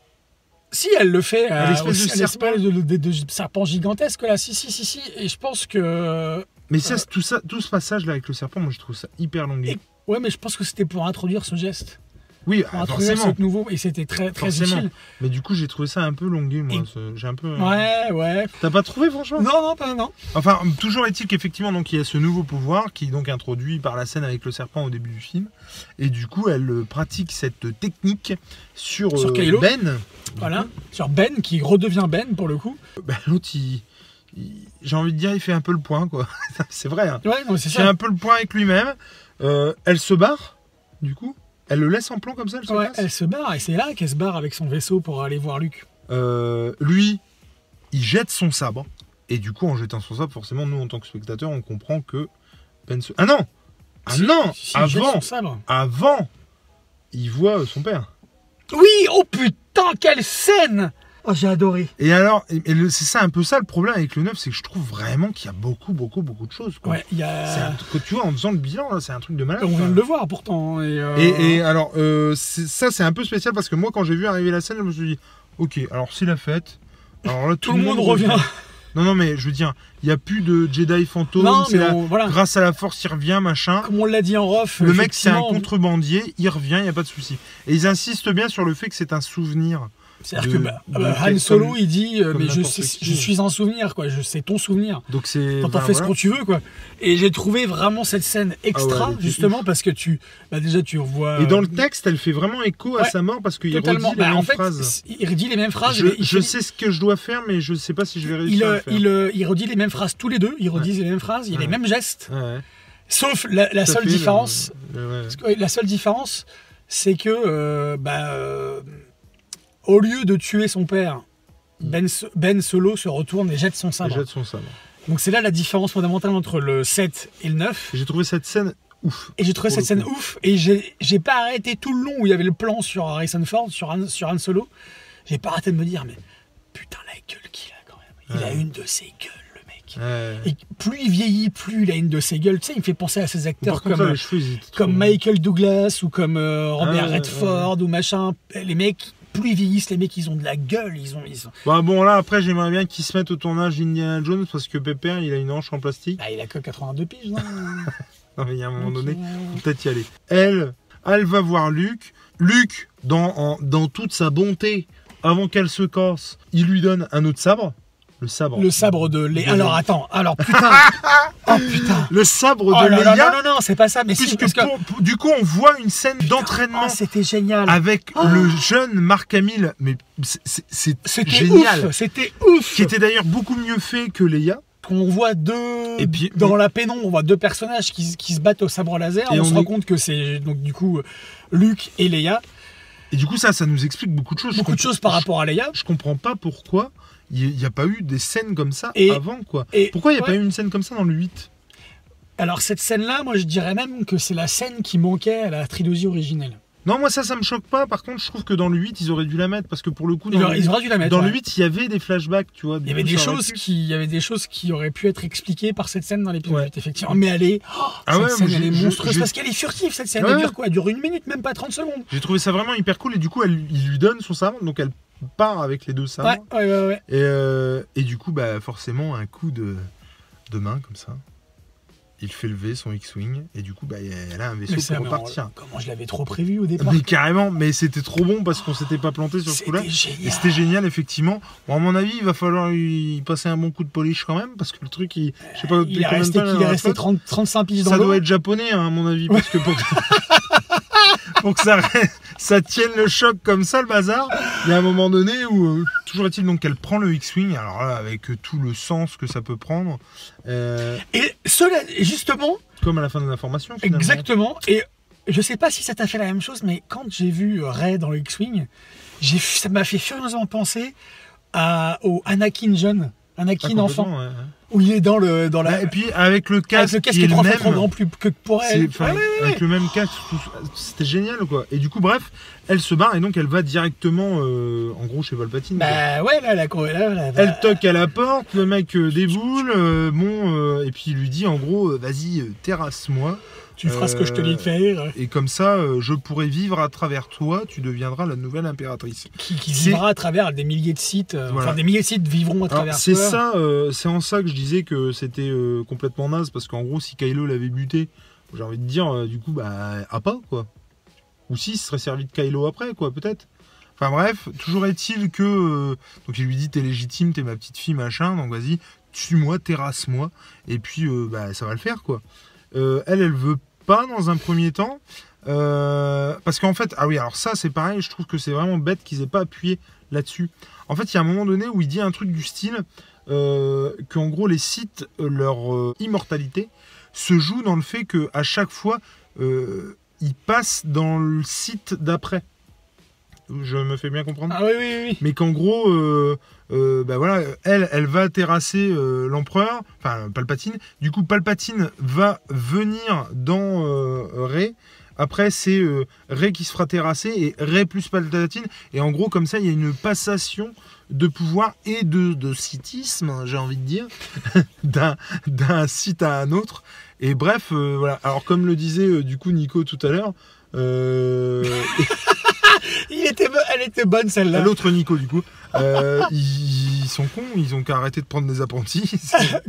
Si, elle le fait à l'espèce de serpent gigantesque, là. Si. Et je pense que... Mais tout ce passage-là avec le serpent, moi je trouve ça hyper longué. Ouais, mais je pense que c'était pour introduire ce geste. Oui, pour introduire ce nouveau, et c'était très utile. Mais du coup, j'ai trouvé ça un peu longué, moi. J'ai un peu. Ouais. T'as pas trouvé, franchement? Non. Enfin, toujours est-il qu'effectivement, donc il y a ce nouveau pouvoir qui est donc introduit par la scène avec le serpent au début du film, et du coup, elle pratique cette technique sur Kylo. Ben. Voilà, sur Ben qui redevient Ben pour le coup. L'autre, j'ai envie de dire, il fait un peu le point, quoi. C'est vrai. Hein. Ouais, non, c'est ça. Il fait un peu le point avec lui-même. Elle se barre, du coup. Elle le laisse en plan comme ça, elle se barre, et c'est là qu'elle se barre avec son vaisseau pour aller voir Luke. Lui, il jette son sabre, et du coup, en jetant son sabre, forcément, nous, en tant que spectateurs, on comprend que Ben se... Ah non, avant, il voit son père. Oui, oh putain, quelle scène! Oh, j'ai adoré. Et alors, c'est ça un peu ça le problème avec le 9, c'est que je trouve vraiment qu'il y a beaucoup de choses. Quoi. Ouais, il y a... Tu vois, en faisant le bilan, là, c'est un truc de malade. On vient de le voir pourtant. Et alors, ça c'est un peu spécial parce que moi, quand j'ai vu arriver la scène, je me suis dit, ok, alors c'est la fête. Alors là, tout le monde revient. Non, mais je veux dire, il n'y a plus de Jedi fantôme. Voilà. Grâce à la force, il revient, machin. Comme on l'a dit en off. Le mec, c'est un contrebandier, il revient, il n'y a pas de souci. Et ils insistent bien sur le fait que c'est un souvenir. C'est-à-dire que Han Solo, il dit mais je suis un souvenir, quoi. C'est ton souvenir. Donc c'est. T'en fais ce qu'on tu veux, quoi. Et j'ai trouvé vraiment cette scène extra, justement, parce que déjà tu revois. Et dans le texte, elle fait vraiment écho à sa mort parce qu'il redit les mêmes phrases. Il redit les mêmes phrases. Je sais ce que je dois faire, mais je ne sais pas si je vais réussir à le faire. Il redit les mêmes phrases tous les deux. Ils redisent les mêmes phrases. Il y a les mêmes gestes. Sauf la seule différence. La seule différence, c'est que au lieu de tuer son père, Ben Solo se retourne et jette son sabre. Donc c'est là la différence fondamentale entre le 7 et le 9. J'ai trouvé cette scène ouf. Et j'ai trouvé cette scène ouf. Et j'ai pas arrêté tout le long où il y avait le plan sur Harrison Ford, sur Han Solo. J'ai pas arrêté de me dire, mais putain, la gueule qu'il a quand même. Il a une de ses gueules, le mec. Et plus il vieillit, plus il a une de ses gueules. Tu sais, il me fait penser à ces acteurs comme Michael Douglas ou comme Robert Redford ou machin. Les mecs... Plus ils vieillissent, les mecs, ils ont de la gueule. Ils ont... Bah bon, là, après, j'aimerais bien qu'ils se mettent au tournage d'Indiana Jones parce que Pépère, il a une hanche en plastique. Ah, il a que 82 piges, non? Non, mais il y a un moment donné, faut peut-être y aller. Elle va voir Luke. Luke, dans toute sa bonté, avant qu'elle se casse, il lui donne un autre sabre. Le sabre de Leia. Alors putain. Oh putain. Le sabre de Leia. Non, c'est pas ça. Mais du coup, on voit une scène d'entraînement. C'était génial. Avec le jeune Mark Hamill. Mais c'était génial. C'était ouf. Qui était d'ailleurs beaucoup mieux fait que Leia. On voit dans la pénombre, on voit deux personnages qui se battent au sabre laser. Et on se rend compte que c'est donc du coup Luke et Leia. Et du coup, ça nous explique beaucoup de choses. Beaucoup de choses par rapport à Leia. Je comprends pas pourquoi il n'y a pas eu des scènes comme ça avant, quoi. Pourquoi il n'y a pas eu une scène comme ça dans le 8 ? Alors, cette scène-là, moi, je dirais même que c'est la scène qui manquait à la trilogie originelle. Non, moi, ça me choque pas. Par contre, je trouve que dans le 8, ils auraient dû la mettre. Parce que pour le coup, ils auraient dû la mettre, dans le 8, il y avait des flashbacks, tu vois. Il y avait des choses qui auraient pu être expliquées par cette scène dans l'épisode 8, effectivement. Mais elle est... cette scène, elle est monstrueuse. Parce qu'elle est furtive, cette scène. Elle dure quoi ? Elle dure 1 minute, même pas 30 secondes. J'ai trouvé ça vraiment hyper cool. Et du coup, il lui donne son sabre. Donc, elle part avec les deux sabres. Ouais. Et du coup, forcément, un coup de main, comme ça. Il fait lever son X-Wing et du coup elle a un vaisseau pour repartir. Comment je l'avais trop prévu au départ. Mais carrément, mais c'était trop bon parce qu'on s'était pas planté sur ce coup-là. Et c'était génial effectivement. Bon, à mon avis, il va falloir lui passer un bon coup de polish quand même parce que le truc, je sais pas il est resté 35 piges dans l'eau. Ça doit être japonais à mon avis parce que pour que ça tienne le choc comme ça, le bazar, il y a un moment donné où toujours est-il donc qu'elle prend le X-Wing, alors là avec tout le sens que ça peut prendre. Et cela, justement... Comme à la fin de l'information, finalement. Exactement. Et je sais pas si ça t'a fait la même chose, mais quand j'ai vu Rey dans le X-Wing, ça m'a fait furieusement penser au Anakin jeune, Anakin enfant. Ouais. Où il est dans la... Et puis avec le casque qui est 3 fois trop grand plus que pour elle. Avec le même casque, c'était génial, quoi. Et du coup, bref, elle se barre et donc elle va directement, en gros, chez Palpatine. Elle toque à la porte, le mec déboule, et puis il lui dit en gros, vas-y, terrasse-moi. Tu feras ce que je te dis de faire. Et comme ça, je pourrai vivre à travers toi, tu deviendras la nouvelle impératrice. Qui vivra à travers des milliers de sites. Enfin, des milliers de sites vivront à travers toi. C'est ça, c'est en ça que je disais que c'était complètement naze, parce qu'en gros, si Kylo l'avait buté, j'ai envie de dire, du coup, à pas, quoi. Ou si, il se serait servi de Kylo après, quoi, peut-être. Enfin bref, toujours est-il que... donc il lui dit, t'es légitime, t'es ma petite fille, machin, donc vas-y, tue-moi, terrasse-moi, et puis bah, ça va le faire, quoi. Elle veut pas dans un premier temps, parce qu'en fait, ah oui, alors ça c'est pareil, je trouve que c'est vraiment bête qu'ils aient pas appuyé là-dessus. En fait, il y a un moment donné où il dit un truc du style, qu'en gros les Sith, leur immortalité, se joue dans le fait qu'à chaque fois, ils passent dans le Sith d'après. Je me fais bien comprendre. Ah oui, oui, oui. Mais qu'en gros, bah voilà, elle va terrasser l'empereur, enfin Palpatine. Du coup, Palpatine va venir dans Rey. Après, c'est Rey qui se fera terrasser et Rey plus Palpatine. Et en gros, comme ça, il y a une passation de pouvoir et de sithisme, j'ai envie de dire, d'un Sith à un autre. Et bref, voilà. Alors, comme le disait du coup Nico tout à l'heure, elle était bonne celle-là. L'autre Nico du coup, ils sont cons, ils ont qu'à arrêter de prendre des apprentis.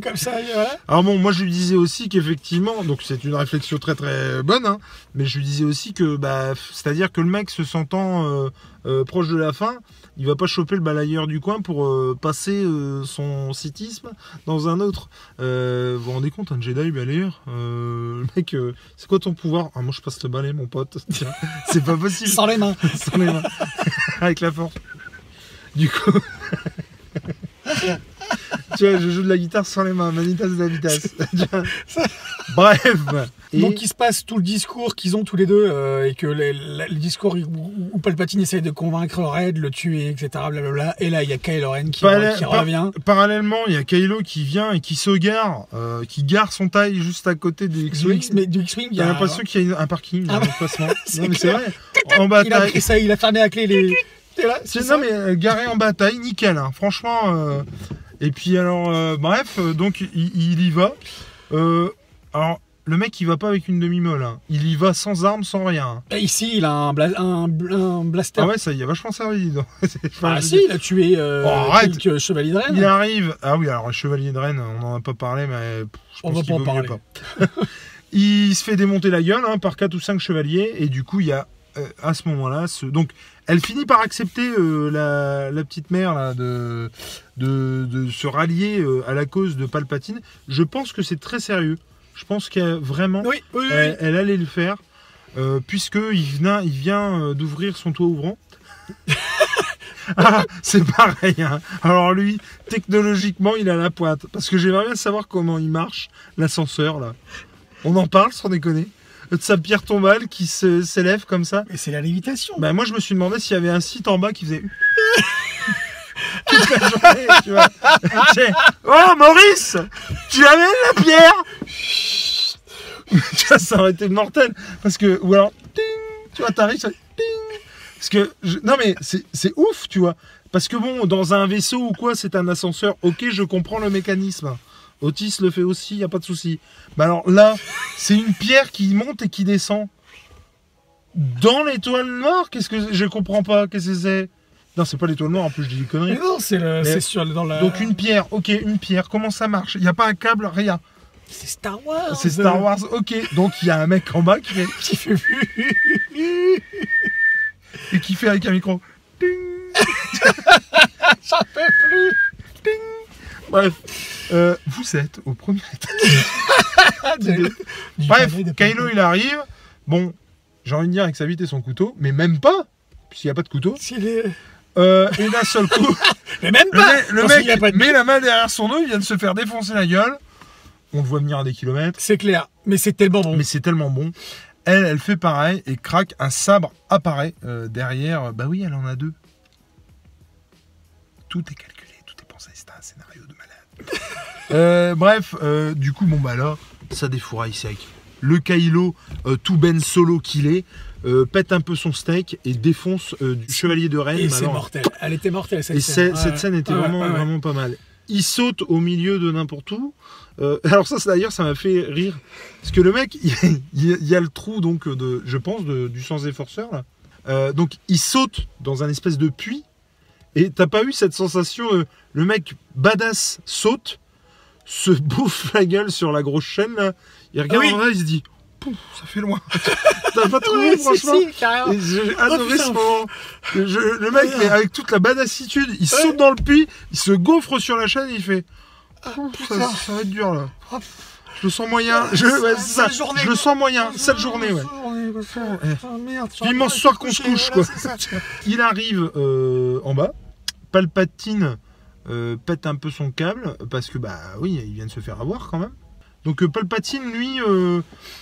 Comme ça, voilà. Alors bon, moi je lui disais aussi qu'effectivement, donc c'est une réflexion très très bonne, hein, mais je lui disais aussi que, bah, c'est-à-dire que le mec se sentant proche de la fin, il va pas choper le balayeur du coin pour passer son sithisme dans un autre. Vous vous rendez compte, un Jedi balayeur, le mec, c'est quoi ton pouvoir? Ah, moi je passe le balai, mon pote. Tiens, c'est pas possible. Sans les mains. Sans les mains. Avec la force. Du coup, tu vois, je joue de la guitare sans les mains, Manitas de la vitesse. Bref. Donc il se passe tout le discours qu'ils ont tous les deux, et que le discours où Palpatine essaye de convaincre Rey de le tuer, etc. Blablabla. Et là, il y a Kylo Ren qui revient. Parallèlement, il y a Kylo qui vient et qui se gare, qui gare son taille juste à côté du X-Wing. Du X-Wing, il y a l'impression qu'il y a un parking, un emplacement. Non, mais c'est vrai. En bataille. Il a fermé à clé les... Non mais garé en bataille, nickel, hein. Franchement. Et puis alors, bref, donc il y va. Alors, le mec il va pas avec une demi-molle, hein. Il y va sans armes, sans rien. Et ici, il a un blaster. Ah ouais, ça y a vachement servi, dis donc. Si, il a tué quelques chevaliers de Rennes. Il arrive. Ah oui, alors les chevaliers de Rennes, on en a pas parlé, mais je pense qu'il vaut mieux pas. Il se fait démonter la gueule, hein, par 4 ou 5 chevaliers, et du coup il y a à ce moment-là, donc elle finit par accepter la petite mère là, de se rallier à la cause de Palpatine. Je pense que c'est très sérieux. Je pense qu'elle vraiment, elle allait le faire, puisqu'il vient d'ouvrir son toit ouvrant. Ah, c'est pareil, hein. Alors lui, technologiquement, il a la pointe. Parce que j'aimerais bien savoir comment il marche, l'ascenseur là. On en parle sans déconner. De sa pierre tombale qui s'élève comme ça. Mais c'est la lévitation. Bah, moi, je me suis demandé s'il y avait un site en bas qui faisait... toute la journée, tu vois. Oh, Maurice, tu amènes la pierre. Tu vois, ça aurait été mortel. Parce que... Ou alors... Ting, tu vois, t'arrives... Ting. Parce que... non, mais c'est ouf, tu vois. Parce que bon, dans un vaisseau ou quoi, c'est un ascenseur. Ok, je comprends le mécanisme. Otis le fait aussi, il n'y a pas de souci. Mais alors là, c'est une pierre qui monte et qui descend. Dans l'étoile noire, qu'est-ce que je comprends pas? Qu'est-ce que c'est? Non, c'est pas l'étoile noire, en plus je dis des conneries. Mais non, c'est dans la... Donc une pierre, ok, une pierre, comment ça marche? Il n'y a pas un câble, rien. C'est Star Wars. C'est Star Wars, ok. Donc il y a un mec en bas qui fait... et qui fait avec un micro. Ding. Ça fait plus. Ding. Bref, vous êtes au premier étage. Bref, Kylo il arrive. Bon, j'ai envie de dire avec sa bite et son couteau, mais même pas, puisqu'il n'y a pas de couteau. Et d'un seul coup, mais même pas. Le mec met la main derrière son dos, il vient de se faire défoncer la gueule. On le voit venir à des kilomètres. C'est clair, mais c'est tellement bon. Elle fait pareil et craque, un sabre apparaît derrière. Bah oui, elle en a 2. Tout est calculé, tout est pensé, c'est un scénario de malade. Bref, du coup, bon bah là, ça défouraille sec. Le Kylo, tout Ben Solo qu'il est, pète un peu son steak et défonce du chevalier de Rennes. Et c'est mortel. Elle était mortelle cette scène. Cette scène était vraiment pas mal. Il saute au milieu de n'importe où. Alors ça d'ailleurs, ça m'a fait rire. Parce que le mec, il y a le trou donc je pense, du Sans Efforceur là. Donc il saute dans un espèce de puits. Et t'as pas eu cette sensation, le mec badass saute, se bouffe la gueule sur la grosse chaîne là, il regarde en bas, il se dit ça fait loin. T'as pas trouvé, franchement? J'ai adoré ce moment. Le mec, mais avec toute la badassitude, il saute dans le puits, il se gaufre sur la chaîne, il fait ça va être dur là. Je le sens moyen. Je le sens moyen. Cette journée, ouais. Vivement ce soir qu'on se couche, quoi. Il arrive en bas. Palpatine pète un peu son câble parce que, bah oui, il vient de se faire avoir quand même. Donc Palpatine, lui,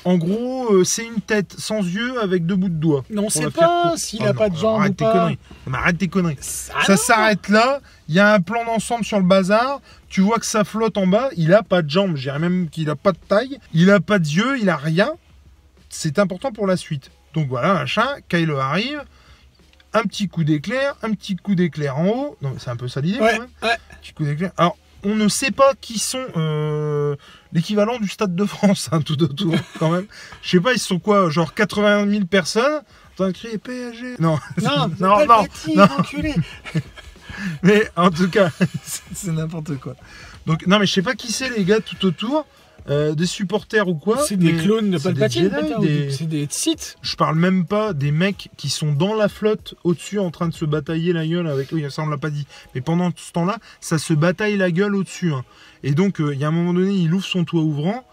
en gros, c'est une tête sans yeux avec 2 bouts de doigts. Non, on sait pas s'il a pas de jambes ou pas. Arrête tes conneries. Ça s'arrête là. Il y a un plan d'ensemble sur le bazar. Tu vois que ça flotte en bas. Il a pas de jambes. Je dirais même qu'il a pas de taille. Il a pas de yeux. Il a rien. C'est important pour la suite. Donc voilà, machin. Kylo arrive. Un petit coup d'éclair. Un petit coup d'éclair en haut. Non, c'est un peu ça l'idée quand même. Ouais. Petit coup d'éclair. Alors, on ne sait pas qui sont l'équivalent du Stade de France, hein, tout autour, quand même. Je sais pas, ils sont quoi, genre 80 000 personnes en train de crier PSG. Non, non. Mais en tout cas, c'est n'importe quoi. Donc, non, mais je sais pas qui c'est, les gars, tout autour. Des supporters ou quoi. C'est des clones de Palpatine, c'est des Sith. Je parle même pas des mecs qui sont dans la flotte au-dessus en train de se batailler la gueule avec. Oui, ça on l'a pas dit. Mais pendant ce temps-là, ça se bataille la gueule au-dessus. Hein. Et donc, il y a un moment donné, il ouvre son toit ouvrant.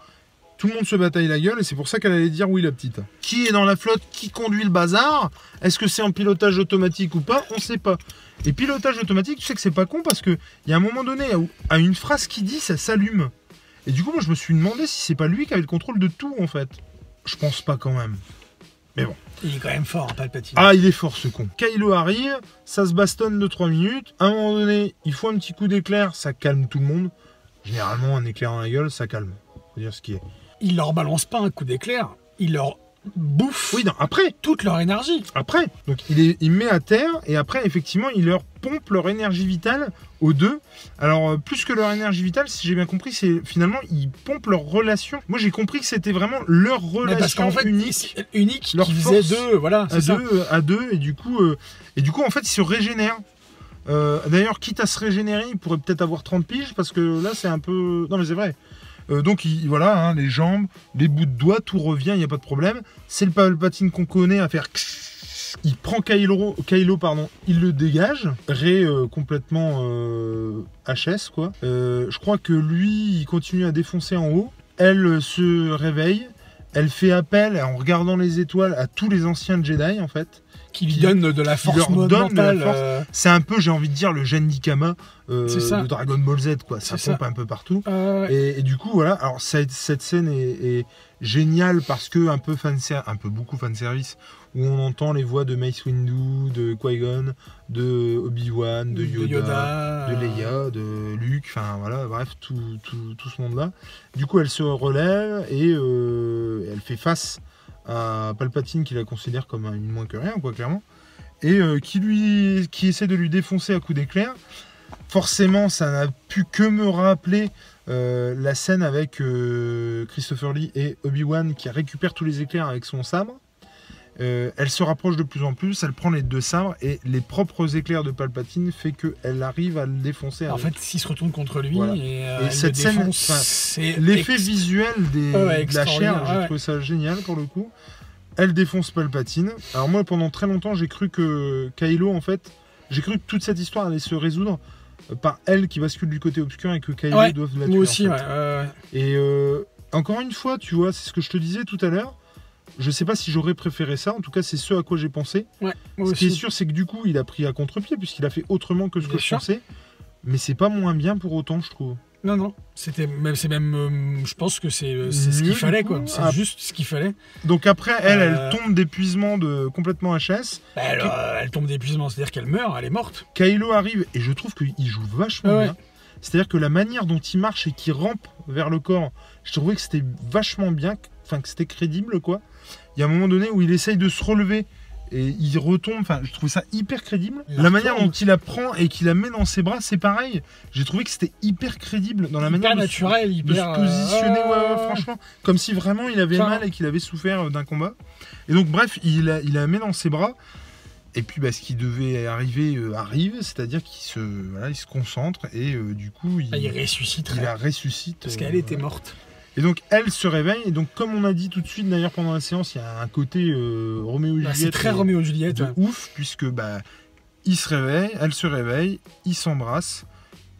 Tout le monde se bataille la gueule et c'est pour ça qu'elle allait dire oui la petite. Qui est dans la flotte? Qui conduit le bazar? Est-ce que c'est en pilotage automatique ou pas? On sait pas. Et pilotage automatique, tu sais que c'est pas con parce que il y a un moment donné, à une phrase qu'il dit, ça s'allume. Et du coup, moi, je me suis demandé si c'est pas lui qui avait le contrôle de tout, en fait. Je pense pas quand même. Mais bon. Il est quand même fort, Palpatine. Ah, il est fort, ce con. Kylo arrive, ça se bastonne de 3 minutes. À un moment donné, il faut un petit coup d'éclair, ça calme tout le monde. Généralement, un éclair dans la gueule, ça calme. Faut dire ce qui est. Il leur balance pas un coup d'éclair, il leur bouffe après toute leur énergie. Après, donc il met à terre et après effectivement il leur pompe leur énergie vitale aux deux. Alors plus que leur énergie vitale, si j'ai bien compris, c'est finalement ils pompent leur relation. Moi j'ai compris que c'était vraiment leur relation parce qu'en fait, unique leur qui faisait deux, voilà, à deux et du coup en fait ils se régénèrent. D'ailleurs quitte à se régénérer, il pourrait peut-être avoir 30 piges parce que là c'est un peu... Non mais c'est vrai. Donc voilà, hein, les jambes, les bouts de doigts, tout revient, il n'y a pas de problème. C'est le Palpatine qu'on connaît à faire... Il prend Kylo, il le dégage. Rey complètement HS, quoi. Je crois que lui, il continue à défoncer en haut. Elle se réveille. Elle fait appel, en regardant les étoiles, à tous les anciens Jedi, en fait. Qui lui donne de la force mentale. C'est un peu, j'ai envie de dire, le Gen Nikama de Dragon Ball Z, quoi. Ça pompe un peu partout. Et du coup, voilà. Alors, cette scène est géniale parce que beaucoup fanservice, où on entend les voix de Mace Windu, de Qui-Gon, de Obi-Wan, de Yoda, de Leia, de Luke, enfin voilà, bref, tout ce monde-là. Du coup, elle se relève et elle fait face à Palpatine qui la considère comme une moins que rien, quoi, clairement, et qui essaie de lui défoncer à coups d'éclair. Forcément, ça n'a pu que me rappeler la scène avec Christopher Lee et Obi-Wan qui récupère tous les éclairs avec son sabre. Elle se rapproche de plus en plus, elle prend les deux sabres et les propres éclairs de Palpatine fait qu'elle arrive à le défoncer. En fait, s'il se retourne contre lui et cette scène, l'effet visuel de la chair, j'ai trouvé ça génial pour le coup. Elle défonce Palpatine. Alors moi, pendant très longtemps, j'ai cru que Kylo, en fait, j'ai cru que toute cette histoire allait se résoudre par elle qui bascule du côté obscur et que Kylo doive la tuer. Moi aussi, en fait. Et encore une fois, tu vois, c'est ce que je te disais tout à l'heure. Je sais pas si j'aurais préféré ça, en tout cas c'est ce à quoi j'ai pensé. Ce qui est sûr, c'est que du coup il a pris à contre-pied puisqu'il a fait autrement que ce que je pensais. Mais c'est pas moins bien pour autant, je trouve. Non, c'est même, je pense que c'est ce qu'il fallait, quoi. C'est juste ce qu'il fallait. Donc après, elle tombe d'épuisement complètement HS. Elle tombe d'épuisement, c'est-à-dire qu'elle meurt, elle est morte. Kylo arrive et je trouve qu'il joue vachement bien. C'est-à-dire que la manière dont il marche et qu'il rampe vers le corps, je trouvais que c'était vachement bien, enfin que c'était crédible, quoi. Il y a un moment donné où il essaye de se relever et il retombe, enfin je trouvais ça hyper crédible. La manière dont il la prend et qu'il la met dans ses bras, c'est pareil. J'ai trouvé que c'était hyper crédible dans la manière de se positionner, franchement, comme si vraiment il avait mal et qu'il avait souffert d'un combat. Et donc bref, il la met dans ses bras. Et puis ce qui devait arriver arrive, c'est-à-dire qu'il se concentre et du coup il ressuscite. Il la ressuscite. Parce qu'elle était morte. Et donc elle se réveille, et donc comme on a dit tout de suite d'ailleurs pendant la séance, il y a un côté Roméo-Juliette. C'est très Roméo-Juliette. De ouf, puisque il se réveille, elle se réveille, ils s'embrassent,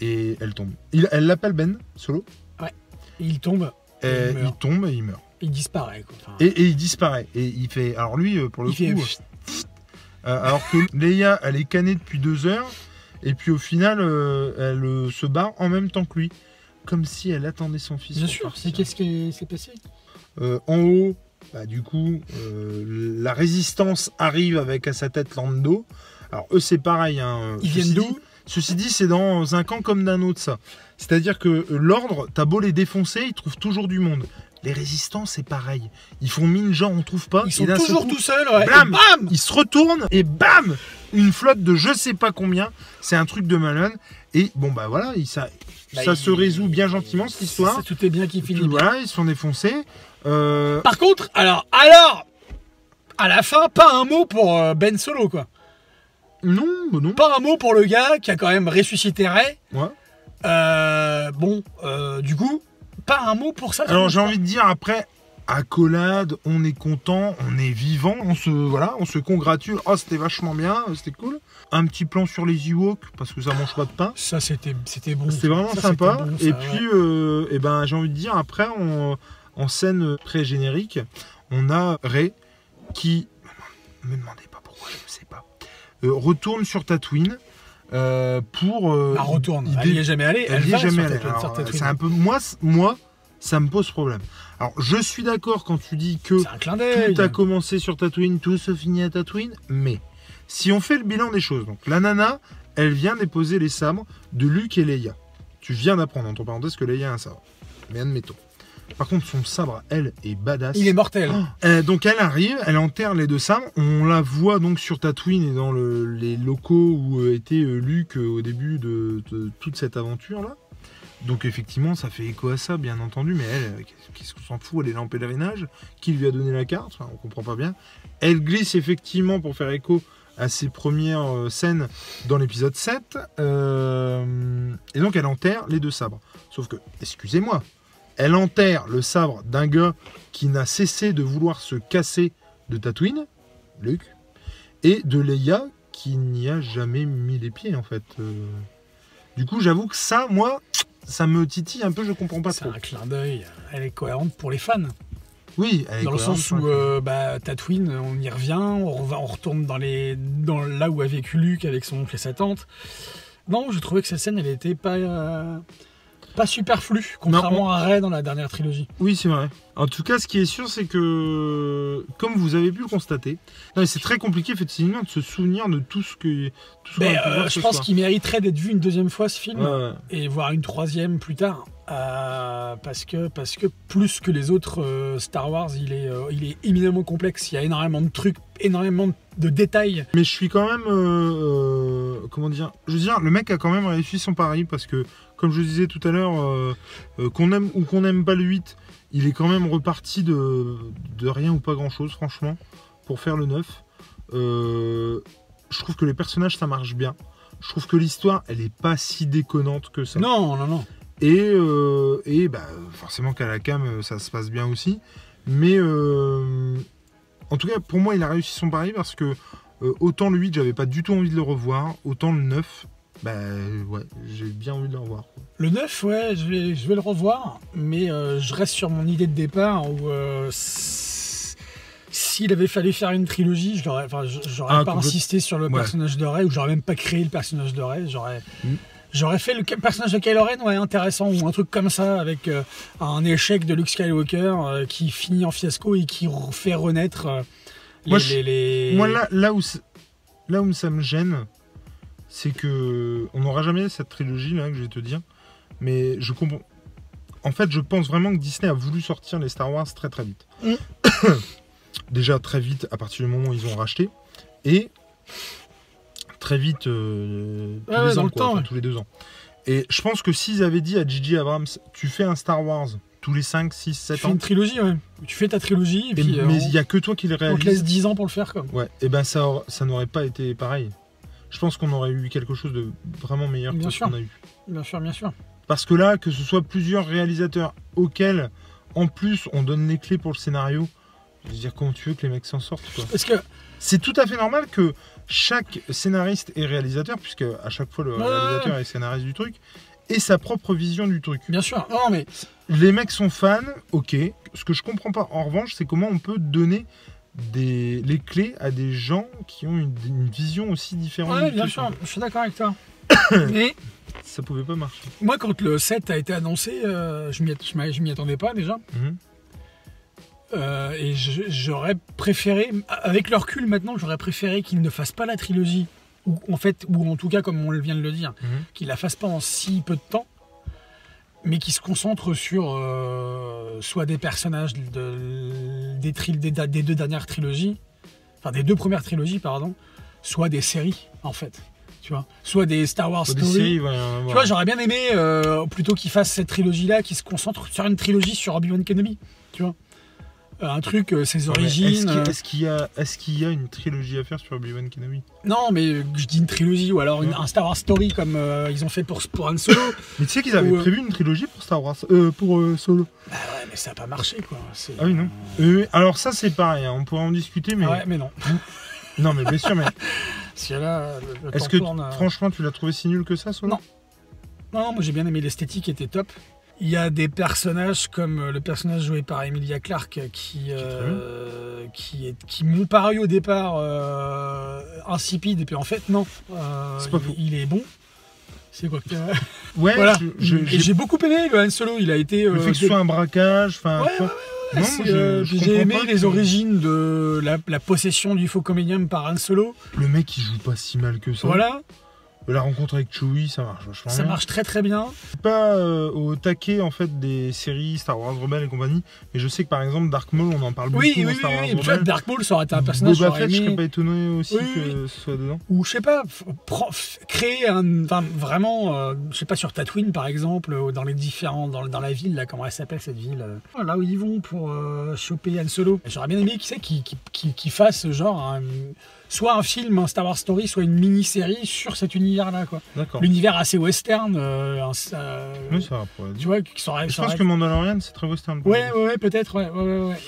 et elle tombe. Elle l'appelle Ben, Solo. Ouais, il tombe. Il tombe et il meurt. Il disparaît, quoi. Enfin... Et il disparaît. Et il fait... Alors lui, pour le coup... alors que Leia, elle est canée depuis 2 heures, et puis au final, elle se barre en même temps que lui. Comme si elle attendait son fils. Bien sûr, c'est qu'est-ce qui s'est passé en haut, du coup, la résistance arrive avec à sa tête Lando. Alors eux, c'est pareil. Hein. Ils viennent d'où? Ceci dit, c'est dans un camp comme d'un autre, ça. C'est-à-dire que l'ordre, t'as beau les défoncer, ils trouvent toujours du monde. Les résistants, c'est pareil. Ils font mine, genre, on trouve pas. Ils sont toujours tout seuls, ouais. Blam, bam, ils se retournent et bam, une flotte de je sais pas combien. C'est un truc de malade. Et bon, voilà, ça se résout bien gentiment, cette histoire. Tout est bien qui finit bien. Voilà, ils se sont défoncés. Par contre, alors, à la fin, pas un mot pour Ben Solo, quoi. Non. Pas un mot pour le gars qui a quand même ressuscité Rey. Ouais. Du coup, pas un mot pour ça. Alors j'ai envie de dire, après, accolade, on est content, on est vivant, on se congratule. Oh, c'était vachement bien, c'était cool. Un petit plan sur les Ewoks, parce que ça mange pas de pain. Ça, c'était bon. C'était vraiment sympa. Bon, et puis, j'ai envie de dire, après, en scène pré-générique, on a Rey qui... Ne me demandez pas pourquoi, je ne sais pas. Retourne sur Tatooine pour... retourne, elle n'y est jamais allée. Elle n'y est jamais allée. C'est un peu... Moi, ça me pose problème. Alors, je suis d'accord quand tu dis que tout a commencé sur Tatooine, tout se finit à Tatooine, mais si on fait le bilan des choses, donc la nana, elle vient déposer les sabres de Luke et Leia. Tu viens d'apprendre, entre parenthèses, que Leia a un sabre. Mais admettons. Par contre, son sabre, elle, est badass. Il est mortel. Donc elle arrive, elle enterre les 2 sabres. On la voit donc sur Tatooine et dans les locaux où était Luke au début de toute cette aventure-là. Donc effectivement, ça fait écho à ça, bien entendu. Mais elle, qu'est-ce qu'on s'en fout? Elle est là en pèlerinage. Qui lui a donné la carte? Enfin, on comprend pas bien. Elle glisse effectivement pour faire écho à ses premières scènes dans l'épisode 7. Et donc elle enterre les 2 sabres. Sauf que, excusez-moi, elle enterre le sabre d'un gars qui n'a cessé de vouloir se casser de Tatooine, Luke, et de Leia qui n'y a jamais mis les pieds en fait. Du coup, j'avoue que ça, moi, ça me titille un peu, je comprends pas trop. C'est un clin d'œil, elle est cohérente pour les fans. Oui, elle est dans le sens où Tatooine, on y revient, on retourne dans là où a vécu Luke avec son oncle et sa tante. Non, je trouvais que cette scène, elle était pas superflu, contrairement à Rey dans la dernière trilogie. Oui, c'est vrai. En tout cas, ce qui est sûr, c'est que, comme vous avez pu le constater, c'est très compliqué effectivement de se souvenir de tout ce que... je pense qu'il mériterait d'être vu une 2e fois ce film, et voir une 3e plus tard. Parce que plus que les autres Star Wars, il est éminemment complexe. Il y a énormément de trucs, énormément de détails. Mais je suis quand même... comment dire? Je veux dire, le mec a quand même réussi son pari, parce que, comme je disais tout à l'heure, qu'on aime ou qu'on n'aime pas le 8, il est quand même reparti de rien ou pas grand-chose, franchement, pour faire le 9. Je trouve que les personnages, ça marche bien. Je trouve que l'histoire, elle est pas si déconnante que ça. Non. Et forcément qu'à la cam, ça se passe bien aussi. Mais en tout cas, pour moi, il a réussi son pari parce que autant le 8, j'avais pas du tout envie de le revoir, autant le 9, j'ai bien envie de le revoir. Le 9, ouais, je vais le revoir, mais je reste sur mon idée de départ où s'il avait fallu faire une trilogie, j'aurais pas insisté sur le personnage de Rey, ou j'aurais même pas créé le personnage de Rey, J'aurais fait le personnage de Kylo Ren, intéressant, ou un truc comme ça, avec un échec de Luke Skywalker qui finit en fiasco et qui fait renaître Moi, là où ça me gêne, c'est que on n'aura jamais cette trilogie là que je vais te dire, mais je comprends. En fait, je pense vraiment que Disney a voulu sortir les Star Wars très très vite. Déjà très vite à partir du moment où ils ont racheté, et très vite tous les 2 ans. Et je pense que s'ils avaient dit à J.J. Abrams, tu fais un Star Wars tous les 5, 6, 7 ans. Tu fais une trilogie, ouais. Tu fais ta trilogie. Mais il n'y a que toi qui le réalise. On te laisse 10 ans pour le faire, quoi. Ouais, et ben ça n'aurait pas été pareil. Je pense qu'on aurait eu quelque chose de vraiment meilleur que ce qu'on a eu. Bien sûr. Parce que là, que ce soit plusieurs réalisateurs auxquels en plus on donne les clés pour le scénario, je veux dire comment tu veux que les mecs s'en sortent quoi. Parce que c'est tout à fait normal que chaque scénariste et réalisateur, puisque à chaque fois le réalisateur est scénariste du truc, ait sa propre vision du truc. Bien sûr, non mais... Les mecs sont fans, ok. Ce que je comprends pas en revanche, c'est comment on peut donner les clés à des gens qui ont une vision aussi différente. Ouais, bien sûr, je suis d'accord avec toi. Mais ça pouvait pas marcher. Moi, quand le 7 a été annoncé, je m'y attendais pas déjà. Et j'aurais préféré, avec le recul maintenant, j'aurais préféré qu'il ne fasse pas la trilogie, ou en tout cas, comme on vient de le dire, qu'il la fasse pas en si peu de temps, mais qu'il se concentre sur soit des personnages des deux dernières trilogies, enfin des deux premières trilogies, pardon, soit des séries, en fait. Tu vois, soit des Star Wars Story. Séries, ouais, tu vois, j'aurais bien aimé plutôt qu'il fasse cette trilogie-là, qui se concentre sur une trilogie sur Obi-Wan Kenobi. Tu vois, un truc, ses origines. Est-ce qu'il y a une trilogie à faire sur Obi-Wan Kenobi? Non, mais je dis une trilogie ou alors un Star Wars Story comme ils ont fait pour Han Solo. Mais tu sais qu'ils avaient prévu une trilogie pour Star Wars, pour Solo. Bah ouais, mais ça n'a pas marché quoi. Ah oui non. Alors ça c'est pareil, hein, on pourrait en discuter, mais. Ouais, mais non. Non mais bien sûr, mais. Est-ce que franchement tu l'as trouvé si nul que ça, Solo? Non, moi j'ai bien aimé l'esthétique, était top. Il y a des personnages comme le personnage joué par Emilia Clarke qui m'ont paru au départ insipide, et puis en fait non, il est bon. C'est quoi que ouais, voilà. J'ai beaucoup aimé le Han Solo, il a été... le fait que ce soit un braquage, enfin... Ouais, j'ai aimé les origines de la possession du Faucomenium par Han Solo. Le mec il joue pas si mal que ça. Voilà. La rencontre avec Chewie, ça marche vachement bien. Ça marche très très bien. C'est pas au taquet en fait des séries Star Wars Rebelle et compagnie, mais je sais que par exemple Dark Maul, on en parle beaucoup dans Star Wars Rebelle. Dark Maul, ça aurait été un personnage Boba Fett, je serais pas étonné aussi que ce soit dedans. Ou je sais pas, créer vraiment, je sais pas, sur Tatooine par exemple, dans les différents, dans la ville là, comment elle s'appelle cette ville, là où ils vont pour choper Han Solo. J'aurais bien aimé qui fasse genre soit un film, un Star Wars Story, soit une mini-série sur cet univers-là, quoi. L'univers assez western. Oui, ça va pouvoir dire. Tu vois, qui serait. Je pense que Mandalorian, c'est très western. Ouais, peut-être, ouais.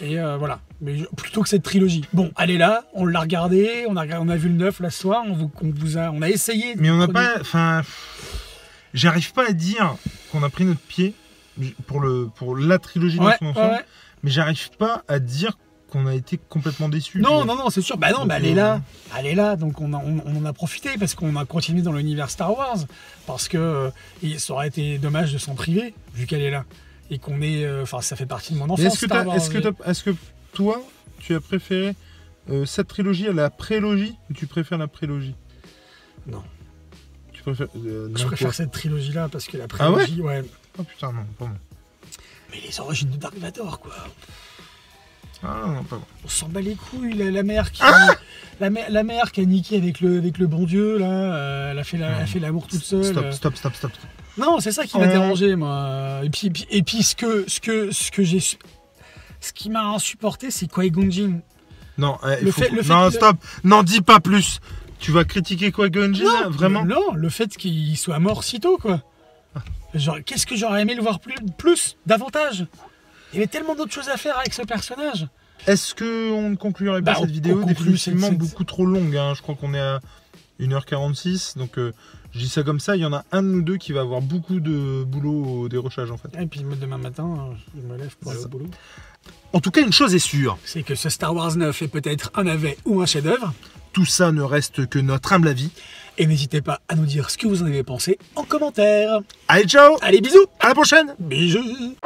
Et voilà. Mais plutôt que cette trilogie. Bon, elle est là, on l'a regardée, on a vu le 9 là ce soir, on a essayé. Mais on n'a pas. Enfin. J'arrive pas à dire qu'on a pris notre pied pour la trilogie de ensemble, mais j'arrive pas à dire qu'on a été complètement déçus. Non, c'est sûr. Bah non, elle est là. Donc on en a profité parce qu'on a continué dans l'univers Star Wars. Parce que ça aurait été dommage de s'en priver, vu qu'elle est là. Et qu'on est. Enfin, ça fait partie de mon enfance. Est-ce que toi, tu as préféré cette trilogie à la prélogie, ou tu préfères la prélogie? Non. Tu préfères. Je préfère cette trilogie-là parce que la prélogie, ouais. Oh putain, non, pas bon. Mais les origines de Dark Vador, quoi. Ah non, pas bon. On s'en bat les couilles, la mère qui a niqué avec le bon Dieu, là, elle a fait l'amour toute seule. Stop. Non, c'est ça qui m'a dérangé, moi. Et puis ce qui m'a insupporté, c'est Qui-Gon Jinn. Non, stop. N'en dis pas plus. Tu vas critiquer Qui-Gon Jinn, vraiment? Non, le fait qu'il soit mort si tôt, quoi. Genre, qu'est-ce que j'aurais aimé le voir plus, davantage. Il y avait tellement d'autres choses à faire avec ce personnage. Est-ce qu'on ne conclurait pas cette vidéo définitivement beaucoup trop longue, hein. Je crois qu'on est à 1h46, donc je dis ça comme ça, il y en a un de nous deux qui va avoir beaucoup de boulot au dérochage en fait. Et puis demain matin, je me lève pour aller au boulot. En tout cas, une chose est sûre. C'est que ce Star Wars 9 est peut-être un navet ou un chef-d'œuvre. Tout ça ne reste que notre humble avis. Et n'hésitez pas à nous dire ce que vous en avez pensé en commentaire. Allez, ciao! Allez, bisous! À la prochaine! Bisous!